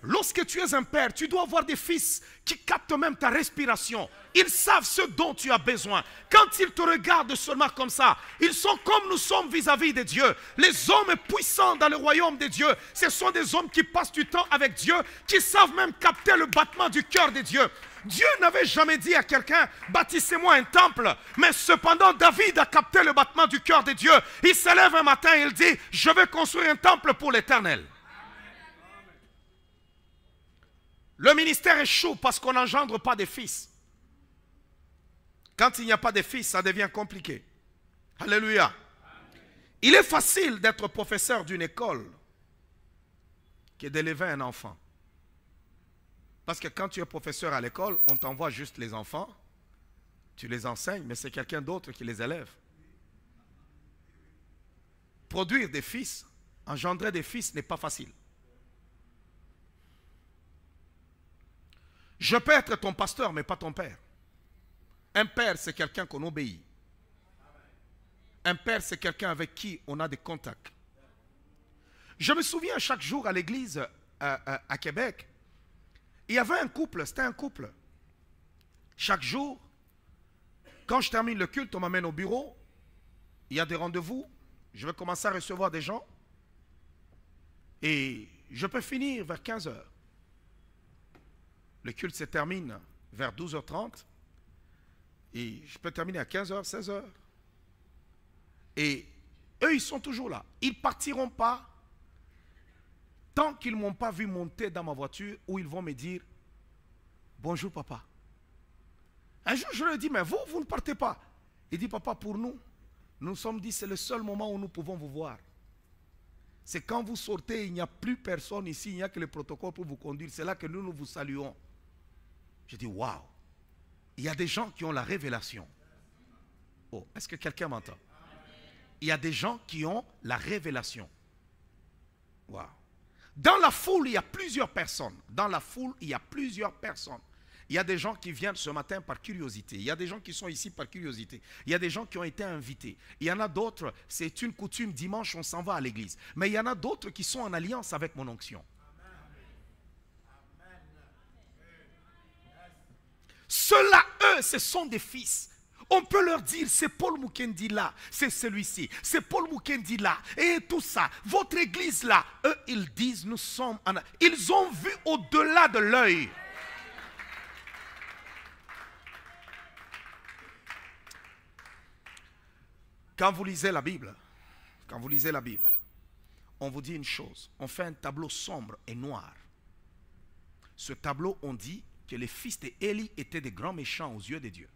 lorsque tu es un père, tu dois avoir des fils qui captent même ta respiration. Ils savent ce dont tu as besoin. Quand ils te regardent seulement comme ça, ils sont comme nous sommes vis-à-vis de Dieu. Les hommes puissants dans le royaume de Dieu, ce sont des hommes qui passent du temps avec Dieu, qui savent même capter le battement du cœur de Dieu. Dieu n'avait jamais dit à quelqu'un, bâtissez-moi un temple. Mais cependant, David a capté le battement du cœur de Dieu. Il se lève un matin et il dit, je vais construire un temple pour l'Éternel. Le ministère échoue parce qu'on n'engendre pas de fils. Quand il n'y a pas de fils, ça devient compliqué. Alléluia. Il est facile d'être professeur d'une école que d'élever un enfant. Parce que quand tu es professeur à l'école, on t'envoie juste les enfants, tu les enseignes, mais c'est quelqu'un d'autre qui les élève. Produire des fils, engendrer des fils n'est pas facile. Je peux être ton pasteur, mais pas ton père. Un père, c'est quelqu'un qu'on obéit. Un père, c'est quelqu'un avec qui on a des contacts. Je me souviens chaque jour à l'église à Québec, il y avait un couple, c'était un couple. Chaque jour, quand je termine le culte, on m'amène au bureau, il y a des rendez-vous, je vais commencer à recevoir des gens et je peux finir vers 15 h. Le culte se termine vers 12h30 et je peux terminer à 15 h, 16 h. Et eux, ils sont toujours là. Ils ne partiront pas tant qu'ils ne m'ont pas vu monter dans ma voiture où ils vont me dire « Bonjour papa ». Un jour, je leur dis « Mais vous, vous ne partez pas ». Il dit « Papa, pour nous, nous nous sommes dit c'est le seul moment où nous pouvons vous voir. C'est quand vous sortez, il n'y a plus personne ici, il n'y a que le protocole pour vous conduire. C'est là que nous vous saluons. » Je dis « Waouh ». Il y a des gens qui ont la révélation. Oh, est-ce que quelqu'un m'entend? Il y a des gens qui ont la révélation. Waouh. Dans la foule, il y a plusieurs personnes. Dans la foule, il y a plusieurs personnes. Il y a des gens qui viennent ce matin par curiosité. Il y a des gens qui sont ici par curiosité. Il y a des gens qui ont été invités. Il y en a d'autres, c'est une coutume, dimanche, on s'en va à l'église. Mais il y en a d'autres qui sont en alliance avec mon onction. Ceux-là, eux, ce sont des fils. On peut leur dire, c'est Paul Mukendi là, c'est celui-ci, c'est Paul Mukendi là, et tout ça, votre église là. Eux, ils disent, nous sommes en... Ils ont vu au-delà de l'œil. Quand vous lisez la Bible, on vous dit une chose, on fait un tableau sombre et noir. Ce tableau, on dit que les fils d'Élie étaient des grands méchants aux yeux de Dieu.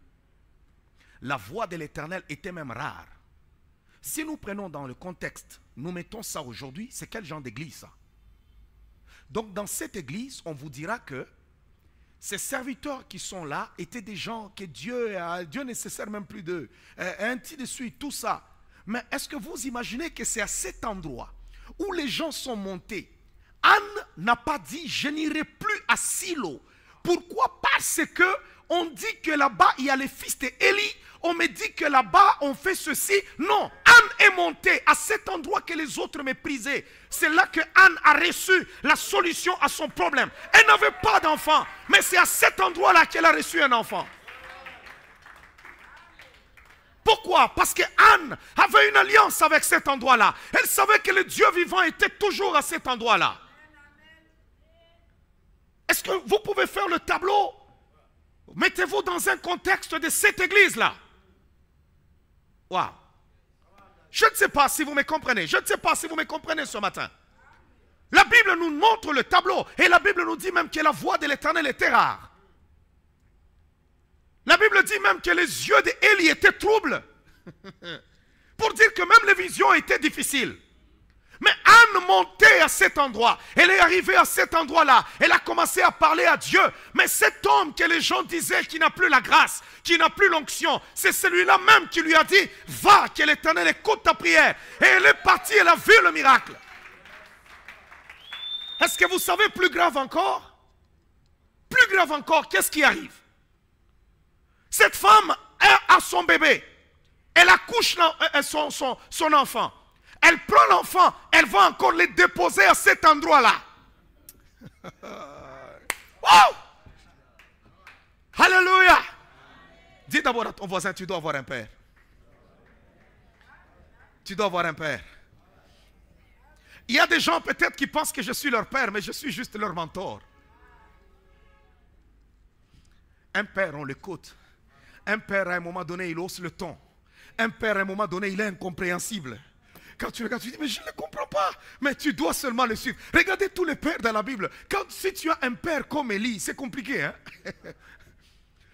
La voix de l'Éternel était même rare. Si nous prenons dans le contexte, nous mettons ça aujourd'hui, c'est quel genre d'église ça? Donc dans cette église, on vous dira que ces serviteurs qui sont là étaient des gens que Dieu ne se sert même plus d'eux. Ainsi de suite, tout ça. Mais est-ce que vous imaginez que c'est à cet endroit où les gens sont montés? Anne n'a pas dit, je n'irai plus à Silo. Pourquoi? Parce que on dit que là-bas, il y a les fils d'Élie. On me dit que là-bas, on fait ceci. Non, Anne est montée à cet endroit que les autres méprisaient. C'est là que Anne a reçu la solution à son problème. Elle n'avait pas d'enfant, mais c'est à cet endroit-là qu'elle a reçu un enfant. Pourquoi? Parce que Anne avait une alliance avec cet endroit-là. Elle savait que le Dieu vivant était toujours à cet endroit-là. Est-ce que vous pouvez faire le tableau? Mettez-vous dans un contexte de cette église-là. Waouh. Je ne sais pas si vous me comprenez. Je ne sais pas si vous me comprenez ce matin. La Bible nous montre le tableau. Et la Bible nous dit même que la voix de l'Éternel était rare. La Bible dit même que les yeux d'Élie étaient troubles. Pour dire que même les visions étaient difficiles. Mais Anne montait à cet endroit. Elle est arrivée à cet endroit-là. Elle a commencé à parler à Dieu. Mais cet homme que les gens disaient qui n'a plus la grâce, qui n'a plus l'onction, c'est celui-là même qui lui a dit, va, que l'Éternel écoute ta prière. Et elle est partie, elle a vu le miracle. Est-ce que vous savez plus grave encore? Plus grave encore, qu'est-ce qui arrive? Cette femme a son bébé. Elle accouche son enfant. Elle prend l'enfant, elle va encore le déposer à cet endroit-là. Wow! Alléluia! Dis d'abord à ton voisin, tu dois avoir un père. Tu dois avoir un père. Il y a des gens peut-être qui pensent que je suis leur père, mais je suis juste leur mentor. Un père, on l'écoute. Un père, à un moment donné, il hausse le ton. Un père, à un moment donné, il est incompréhensible. Quand tu regardes, tu dis, mais je ne le comprends pas. Mais tu dois seulement le suivre. Regardez tous les pères dans la Bible. Si tu as un père comme Élie, c'est compliqué, hein?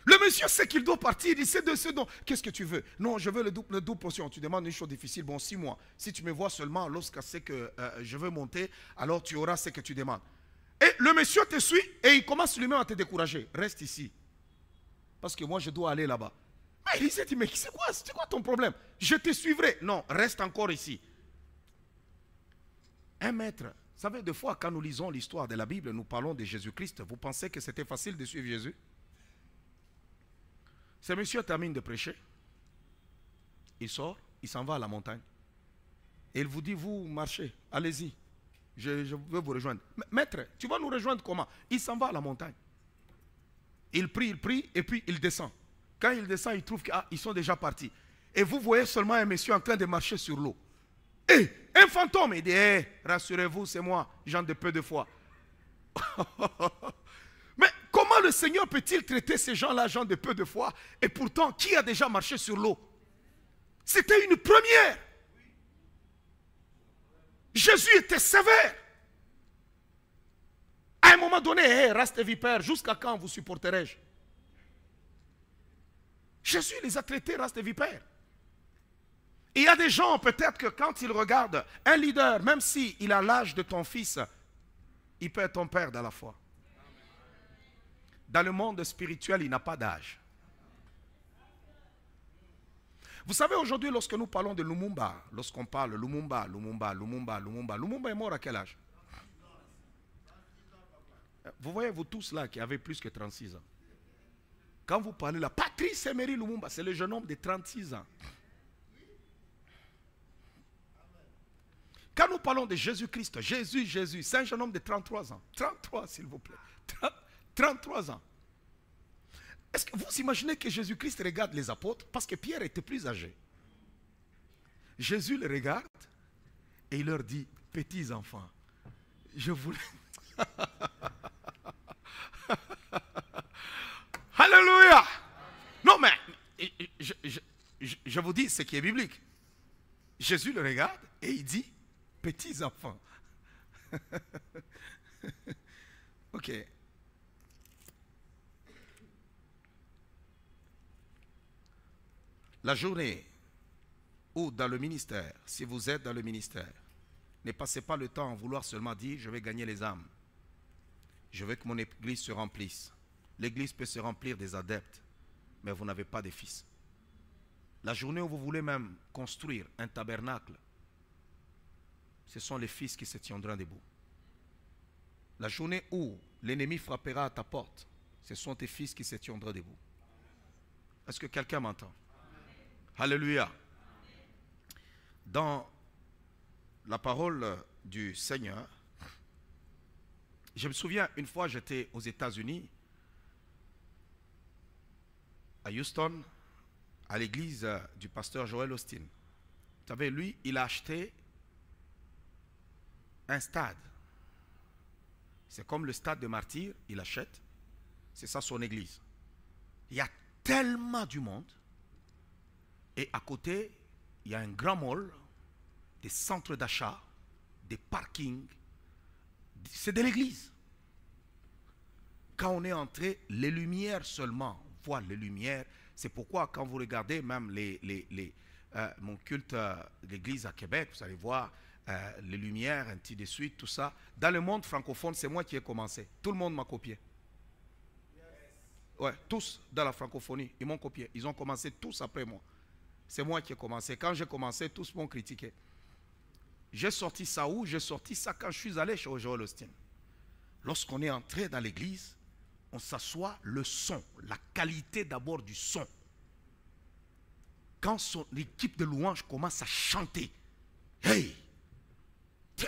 Le monsieur sait qu'il doit partir, il sait de ce dont. Qu'est-ce que tu veux? Non, je veux le double portion. Tu demandes une chose difficile, bon, 6 mois. Si tu me vois seulement lorsque c'est que je veux monter, alors tu auras ce que tu demandes. Et le monsieur te suit et il commence lui-même à te décourager. Reste ici. Parce que moi, je dois aller là-bas. Mais il s'est dit, mais c'est quoi ton problème? Je te suivrai. Non, reste encore ici. Un maître. Vous savez, des fois, quand nous lisons l'histoire de la Bible, nous parlons de Jésus-Christ. Vous pensez que c'était facile de suivre Jésus? Ce monsieur termine de prêcher. Il sort, il s'en va à la montagne. Et il vous dit, vous marchez, allez-y. Je veux vous rejoindre. Maître, tu vas nous rejoindre comment? Il s'en va à la montagne. Il prie, et puis il descend. Quand il descend, il trouve qu'ils sont déjà partis. Et vous voyez seulement un monsieur en train de marcher sur l'eau. Et un fantôme, il dit, rassurez-vous, c'est moi, gens de peu de foi. Mais comment le Seigneur peut-il traiter ces gens-là, gens de peu de foi, et pourtant, qui a déjà marché sur l'eau? C'était une première. Jésus était sévère. À un moment donné, reste vipère, jusqu'à quand vous supporterai-je? Jésus les a traités race de vipères. Il y a des gens, peut-être que quand ils regardent un leader, même s'il a l'âge de ton fils, il peut être ton père dans la foi. Dans le monde spirituel, il n'a pas d'âge. Vous savez, aujourd'hui, lorsque nous parlons de Lumumba, lorsqu'on parle Lumumba est mort à quel âge? Vous voyez, vous tous là qui avez plus que 36 ans. Quand vous parlez là, Patrice Emery Lumumba, c'est le jeune homme de 36 ans. Quand nous parlons de Jésus-Christ, Jésus, c'est un jeune homme de 33 ans. 33, s'il vous plaît. 33 ans. Est-ce que vous imaginez que Jésus-Christ regarde les apôtres? Parce que Pierre était plus âgé. Jésus les regarde et il leur dit, petits enfants, je voulais... Alléluia! Non mais, je vous dis ce qui est biblique. Jésus le regarde et il dit, petits enfants. Ok. La journée où dans le ministère, si vous êtes dans le ministère, ne passez pas le temps à vouloir seulement dire, je vais gagner les âmes. Je veux que mon église se remplisse. L'église peut se remplir des adeptes, mais vous n'avez pas de fils. La journée où vous voulez même construire un tabernacle, ce sont les fils qui se tiendront debout. La journée où l'ennemi frappera à ta porte, ce sont tes fils qui se tiendront debout. Est-ce que quelqu'un m'entend? Alléluia. Dans la parole du Seigneur, je me souviens, une fois j'étais aux États-Unis, à Houston, à l'église du pasteur Joel Austin. Vous savez, lui, il a acheté un stade. C'est comme le stade de Martyrs, il achète. C'est ça son église. Il y a tellement du monde. Et à côté, il y a un grand mall, des centres d'achat, des parkings. C'est de l'église. Quand on est entré, les lumières seulement, on voit les lumières. C'est pourquoi quand vous regardez même mon culte l'église à Québec, vous allez voir les lumières, ainsi de suite, tout ça. Dans le monde francophone, c'est moi qui ai commencé. Tout le monde m'a copié. Ouais, tous dans la francophonie, ils m'ont copié. Ils ont commencé tous après moi. C'est moi qui ai commencé. Quand j'ai commencé, tous m'ont critiqué. J'ai sorti ça où? J'ai sorti ça quand je suis allé chez Joel Austin. Lorsqu'on est entré dans l'église, on s'assoit, le son, la qualité d'abord du son. Quand l'équipe de louange commence à chanter, hey,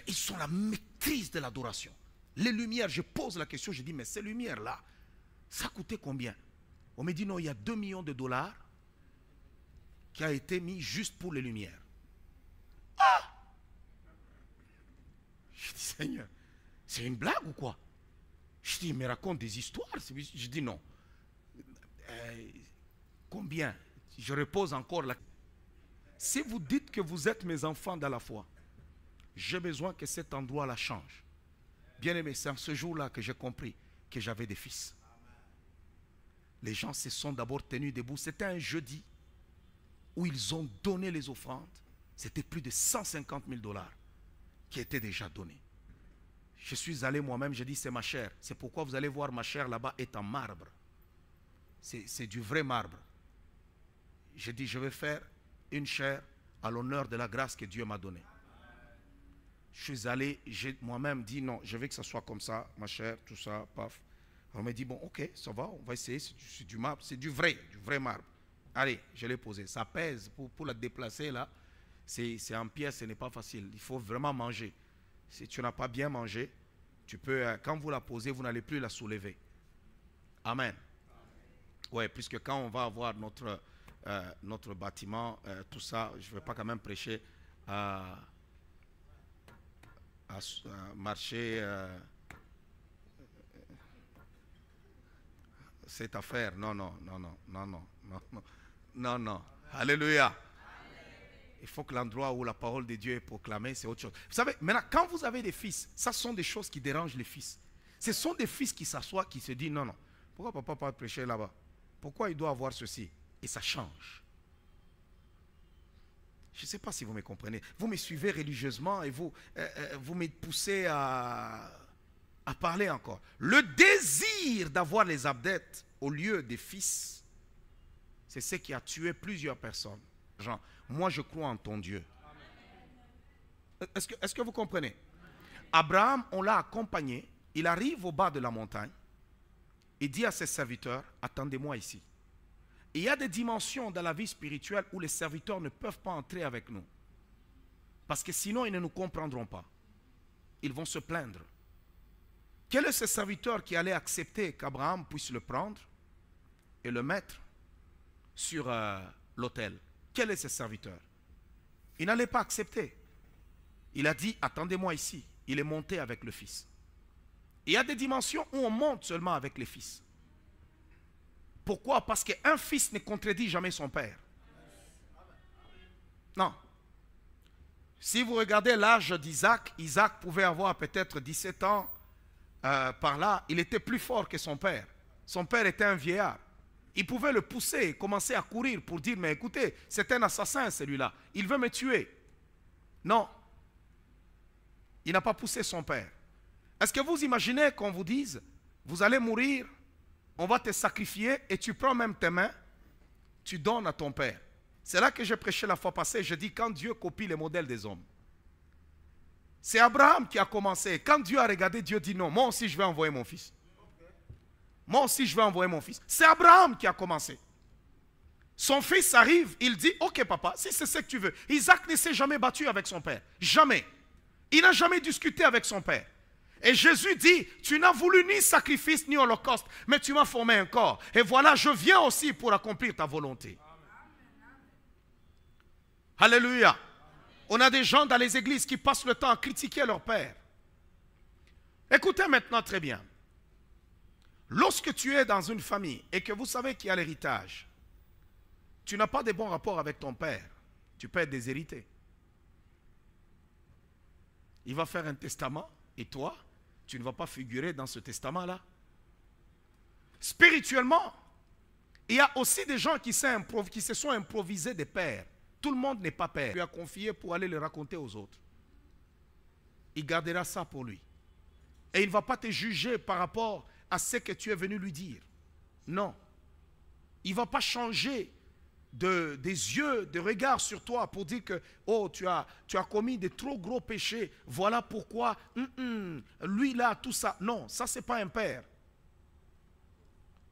ils sont la maîtrise de l'adoration. Les lumières, je pose la question, je dis, mais ces lumières-là, ça coûtait combien? On me dit, non, il y a 2 millions de dollars qui a été mis juste pour les lumières. Ah! Je dis, Seigneur, c'est une blague ou quoi? Je dis, il me raconte des histoires. Je dis, non. Combien? Je repose encore la question. Si vous dites que vous êtes mes enfants dans la foi, j'ai besoin que cet endroit-là change. Bien aimé, c'est en ce jour-là que j'ai compris que j'avais des fils. Les gens se sont d'abord tenus debout. C'était un jeudi où ils ont donné les offrandes. C'était plus de 150 000 dollars qui étaient déjà donnés. Je suis allé moi-même, j'ai dit, c'est ma chair. C'est pourquoi vous allez voir ma chair là-bas est en marbre. C'est du vrai marbre. J'ai dit, je vais faire une chair à l'honneur de la grâce que Dieu m'a donnée. Je suis allé, j'ai moi-même dit, non, je veux que ça soit comme ça, ma chair, tout ça, paf. On m'a dit, bon, ok, ça va, on va essayer, c'est du marbre, c'est du vrai marbre. Allez, je l'ai posé. Ça pèse, pour la déplacer là, c'est en pièces, ce n'est pas facile. Il faut vraiment manger. Si tu n'as pas bien mangé, tu peux, quand vous la posez, vous n'allez plus la soulever. Amen. Oui, puisque quand on va avoir notre bâtiment, tout ça, je ne vais pas quand même prêcher à marcher cette affaire. Non. Alléluia. Il faut que l'endroit où la parole de Dieu est proclamée, c'est autre chose. Vous savez, maintenant, quand vous avez des fils, ça sont des choses qui dérangent les fils. Ce sont des fils qui s'assoient, qui se disent, non, pourquoi papa pas prêcher là-bas? Pourquoi il doit avoir ceci? Et ça change. Je ne sais pas si vous me comprenez. Vous me suivez religieusement et vous me poussez à parler encore. Le désir d'avoir les abdettes au lieu des fils, c'est ce qui a tué plusieurs personnes. Genre, moi je crois en ton Dieu. Est-ce que vous comprenez? Abraham, on l'a accompagné. Il arrive au bas de la montagne. Il dit à ses serviteurs, attendez-moi ici. Il y a des dimensions dans la vie spirituelle où les serviteurs ne peuvent pas entrer avec nous. Parce que sinon, ils ne nous comprendront pas. Ils vont se plaindre. Quel est ce serviteur qui allait accepter qu'Abraham puisse le prendre et le mettre sur l'autel? Quel est ce serviteur? Il n'allait pas accepter. Il a dit, attendez-moi ici. Il est monté avec le fils. Il y a des dimensions où on monte seulement avec les fils. Pourquoi? Parce qu'un fils ne contredit jamais son père. Non. Si vous regardez l'âge d'Isaac, Isaac pouvait avoir peut-être 17 ans par là. Il était plus fort que son père. Son père était un vieillard. Il pouvait le pousser, commencer à courir pour dire, mais écoutez, c'est un assassin celui-là. Il veut me tuer. Non. Il n'a pas poussé son père. Est-ce que vous imaginez qu'on vous dise, vous allez mourir, on va te sacrifier et tu prends même tes mains, tu donnes à ton père. C'est là que j'ai prêché la fois passée, je dis quand Dieu copie les modèles des hommes. C'est Abraham qui a commencé. Quand Dieu a regardé, Dieu dit non, moi aussi je vais envoyer mon fils. Moi aussi je vais envoyer mon fils. C'est Abraham qui a commencé. Son fils arrive, il dit, ok papa, si c'est ce que tu veux. Isaac ne s'est jamais battu avec son père. Jamais. Il n'a jamais discuté avec son père. Et Jésus dit, tu n'as voulu ni sacrifice ni holocauste, mais tu m'as formé un corps. Et voilà, je viens aussi pour accomplir ta volonté. Alléluia. On a des gens dans les églises qui passent le temps à critiquer leur père. Écoutez maintenant très bien. Lorsque tu es dans une famille et que vous savez qu'il y a l'héritage, tu n'as pas de bons rapports avec ton père, tu peux être déshérité. Il va faire un testament et toi, tu ne vas pas figurer dans ce testament-là. Spirituellement, il y a aussi des gens qui se sont improvisés des pères. Tout le monde n'est pas père. Il lui a confié pour aller le raconter aux autres. Il gardera ça pour lui. Et il ne va pas te juger par rapport à ce que tu es venu lui dire. Non. Il ne va pas changer des yeux, de regard sur toi pour dire que oh, tu as commis de trop gros péchés. Voilà pourquoi lui là, tout ça. Non, ça c'est pas un père.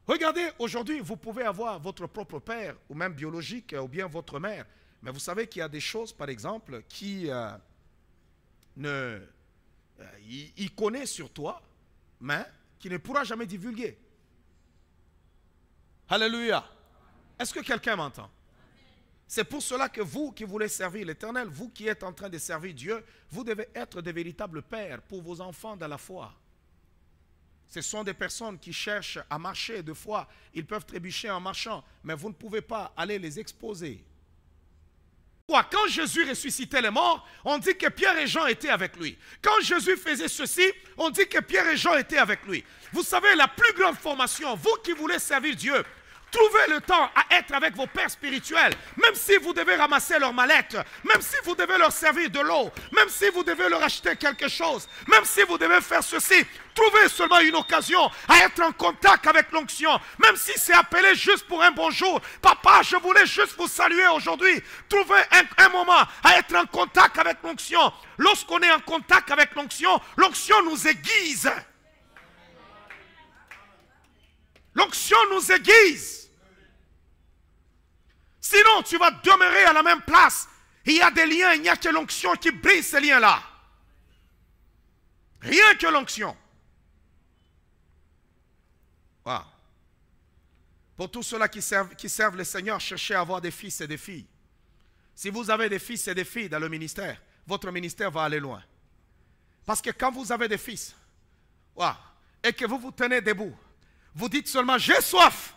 Regardez, aujourd'hui, vous pouvez avoir votre propre père, ou même biologique, ou bien votre mère. Mais vous savez qu'il y a des choses, par exemple, qui il connaît sur toi, mais qui ne pourra jamais divulguer. Alléluia. Est-ce que quelqu'un m'entend? C'est pour cela que vous qui voulez servir l'Éternel, vous qui êtes en train de servir Dieu, vous devez être de véritables pères pour vos enfants dans la foi. Ce sont des personnes qui cherchent à marcher de foi. Ils peuvent trébucher en marchant, mais vous ne pouvez pas aller les exposer. Quand Jésus ressuscitait les morts, on dit que Pierre et Jean étaient avec lui. Quand Jésus faisait ceci, on dit que Pierre et Jean étaient avec lui. Vous savez, la plus grande formation, vous qui voulez servir Dieu, trouvez le temps à être avec vos pères spirituels, même si vous devez ramasser leur mallette, même si vous devez leur servir de l'eau, même si vous devez leur acheter quelque chose, même si vous devez faire ceci. Trouvez seulement une occasion à être en contact avec l'onction, même si c'est appelé juste pour un bonjour. Papa, je voulais juste vous saluer aujourd'hui. Trouvez un moment à être en contact avec l'onction. Lorsqu'on est en contact avec l'onction, l'onction nous aiguise. L'onction nous aiguise. Sinon, tu vas demeurer à la même place. Il y a des liens, il n'y a que l'onction qui brise ces liens-là. Rien que l'onction. Wow. Pour tous ceux-là qui servent le Seigneur, cherchez à avoir des fils et des filles. Si vous avez des fils et des filles dans le ministère, votre ministère va aller loin. Parce que quand vous avez des fils, wow, et que vous vous tenez debout, vous dites seulement, j'ai soif.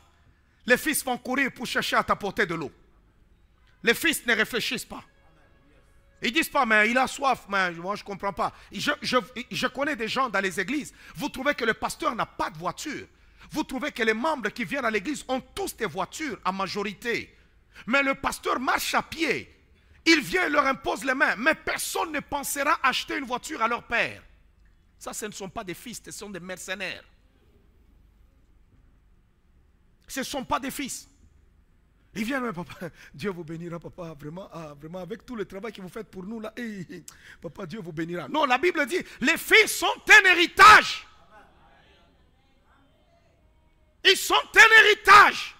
Les fils vont courir pour chercher à t'apporter de l'eau. Les fils ne réfléchissent pas. Ils ne disent pas, mais il a soif, mais moi je ne comprends pas. Je connais des gens dans les églises. Vous trouvez que le pasteur n'a pas de voiture. Vous trouvez que les membres qui viennent à l'église ont tous des voitures, en majorité. Mais le pasteur marche à pied. Il vient et leur impose les mains. Mais personne ne pensera acheter une voiture à leur père. Ça, ce ne sont pas des fils, ce sont des mercenaires. Ce ne sont pas des fils. Ils viennent, mais papa, Dieu vous bénira, papa, vraiment, vraiment, avec tout le travail que vous faites pour nous, là, papa, Dieu vous bénira. Non, la Bible dit, les fils sont un héritage. Ils sont un héritage.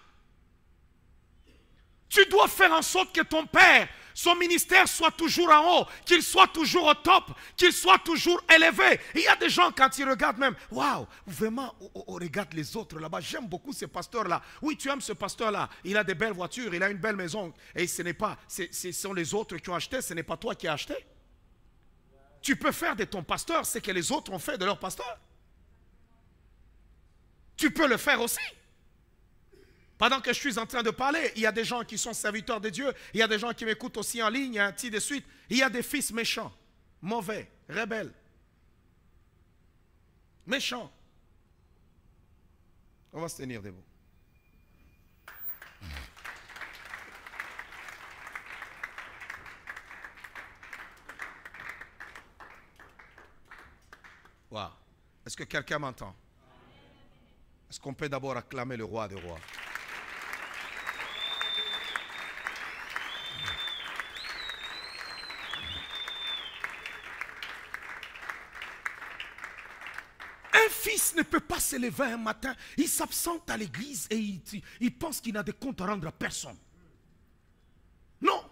Tu dois faire en sorte que ton père, son ministère soit toujours en haut, qu'il soit toujours au top, qu'il soit toujours élevé. Il y a des gens, quand ils regardent même, waouh, vraiment, on regarde les autres là-bas. J'aime beaucoup ces pasteurs-là. Oui, tu aimes ce pasteur-là. Il a des belles voitures, il a une belle maison. Et ce n'est pas, ce sont les autres qui ont acheté, ce n'est pas toi qui as acheté. Tu peux faire de ton pasteur ce que les autres ont fait de leur pasteur. Tu peux le faire aussi. Pendant que je suis en train de parler, il y a des gens qui sont serviteurs de Dieu, il y a des gens qui m'écoutent aussi en ligne, ainsi de suite. Il y a des fils méchants, mauvais, rebelles, méchants. On va se tenir debout. Wow. Est-ce que quelqu'un m'entend? Est-ce qu'on peut d'abord acclamer le roi des rois? Un fils ne peut pas se lever un matin, il s'absente à l'église et il pense qu'il n'a de compte à rendre à personne. Non.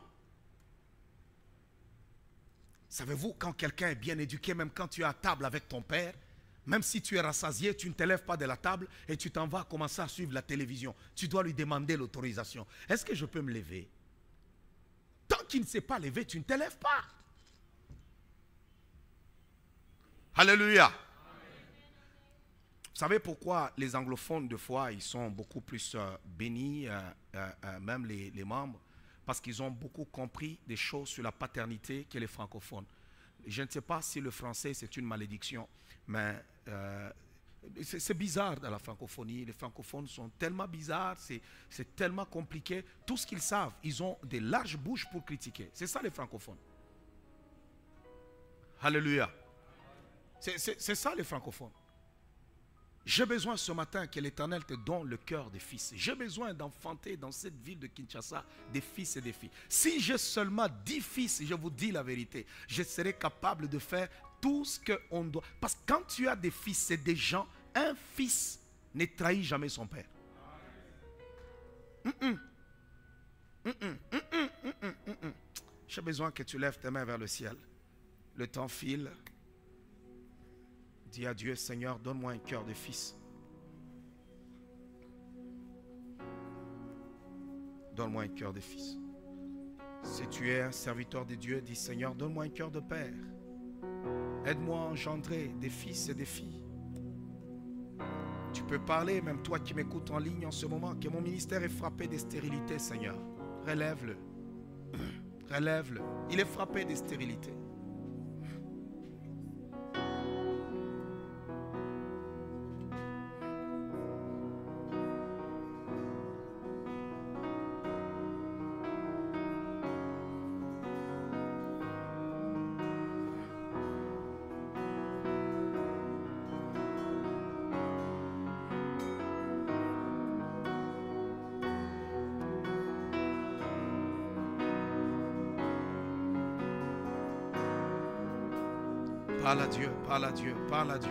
Savez-vous, quand quelqu'un est bien éduqué, même quand tu es à table avec ton père, même si tu es rassasié, tu ne te lèves pas de la table et tu t'en vas commencer à suivre la télévision. Tu dois lui demander l'autorisation. Est-ce que je peux me lever? Tant qu'il ne s'est pas levé, tu ne te lèves pas. Alléluia. Vous savez pourquoi les anglophones, de fois, ils sont beaucoup plus bénis, même les membres? Parce qu'ils ont beaucoup compris des choses sur la paternité que les francophones. Je ne sais pas si le français, c'est une malédiction, mais c'est bizarre dans la francophonie. Les francophones sont tellement bizarres, c'est tellement compliqué. Tout ce qu'ils savent, ils ont des larges bouches pour critiquer. C'est ça les francophones. Alléluia. C'est ça les francophones. J'ai besoin ce matin que l'Éternel te donne le cœur des fils. J'ai besoin d'enfanter dans cette ville de Kinshasa des fils et des filles. Si j'ai seulement 10 fils, je vous dis la vérité, je serai capable de faire tout ce qu'on doit. Parce que quand tu as des fils, c'est des gens, un fils ne trahit jamais son père. J'ai besoin que tu lèves tes mains vers le ciel. Le temps file. Dis à Dieu, Seigneur, donne-moi un cœur de fils. Donne-moi un cœur de fils. Si tu es un serviteur de Dieu, dis, Seigneur, donne-moi un cœur de père. Aide-moi à engendrer des fils et des filles. Tu peux parler, même toi qui m'écoutes en ligne en ce moment, que mon ministère est frappé de stérilité, Seigneur. Relève-le. Relève-le. Il est frappé de stérilité. Parle à Dieu, parle à Dieu, parle à Dieu.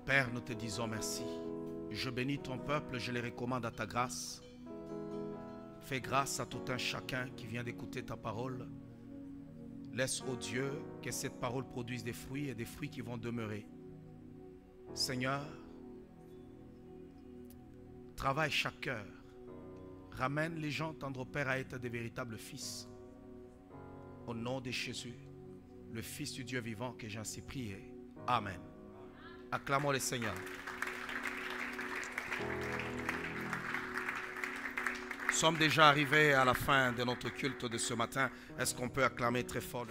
Père, nous te disons merci. Je bénis ton peuple, je les recommande à ta grâce. Fais grâce à tout un chacun qui vient d'écouter ta parole. Laisse, ô Dieu, que cette parole produise des fruits et des fruits qui vont demeurer. Seigneur, travaille chaque cœur. Ramène les gens, tendre Père, à être des véritables fils. Au nom de Jésus, le Fils du Dieu vivant, que j'ai ainsi prié. Amen. Acclamons le Seigneur. Nous sommes déjà arrivés à la fin de notre culte de ce matin. Est-ce qu'on peut acclamer très fort?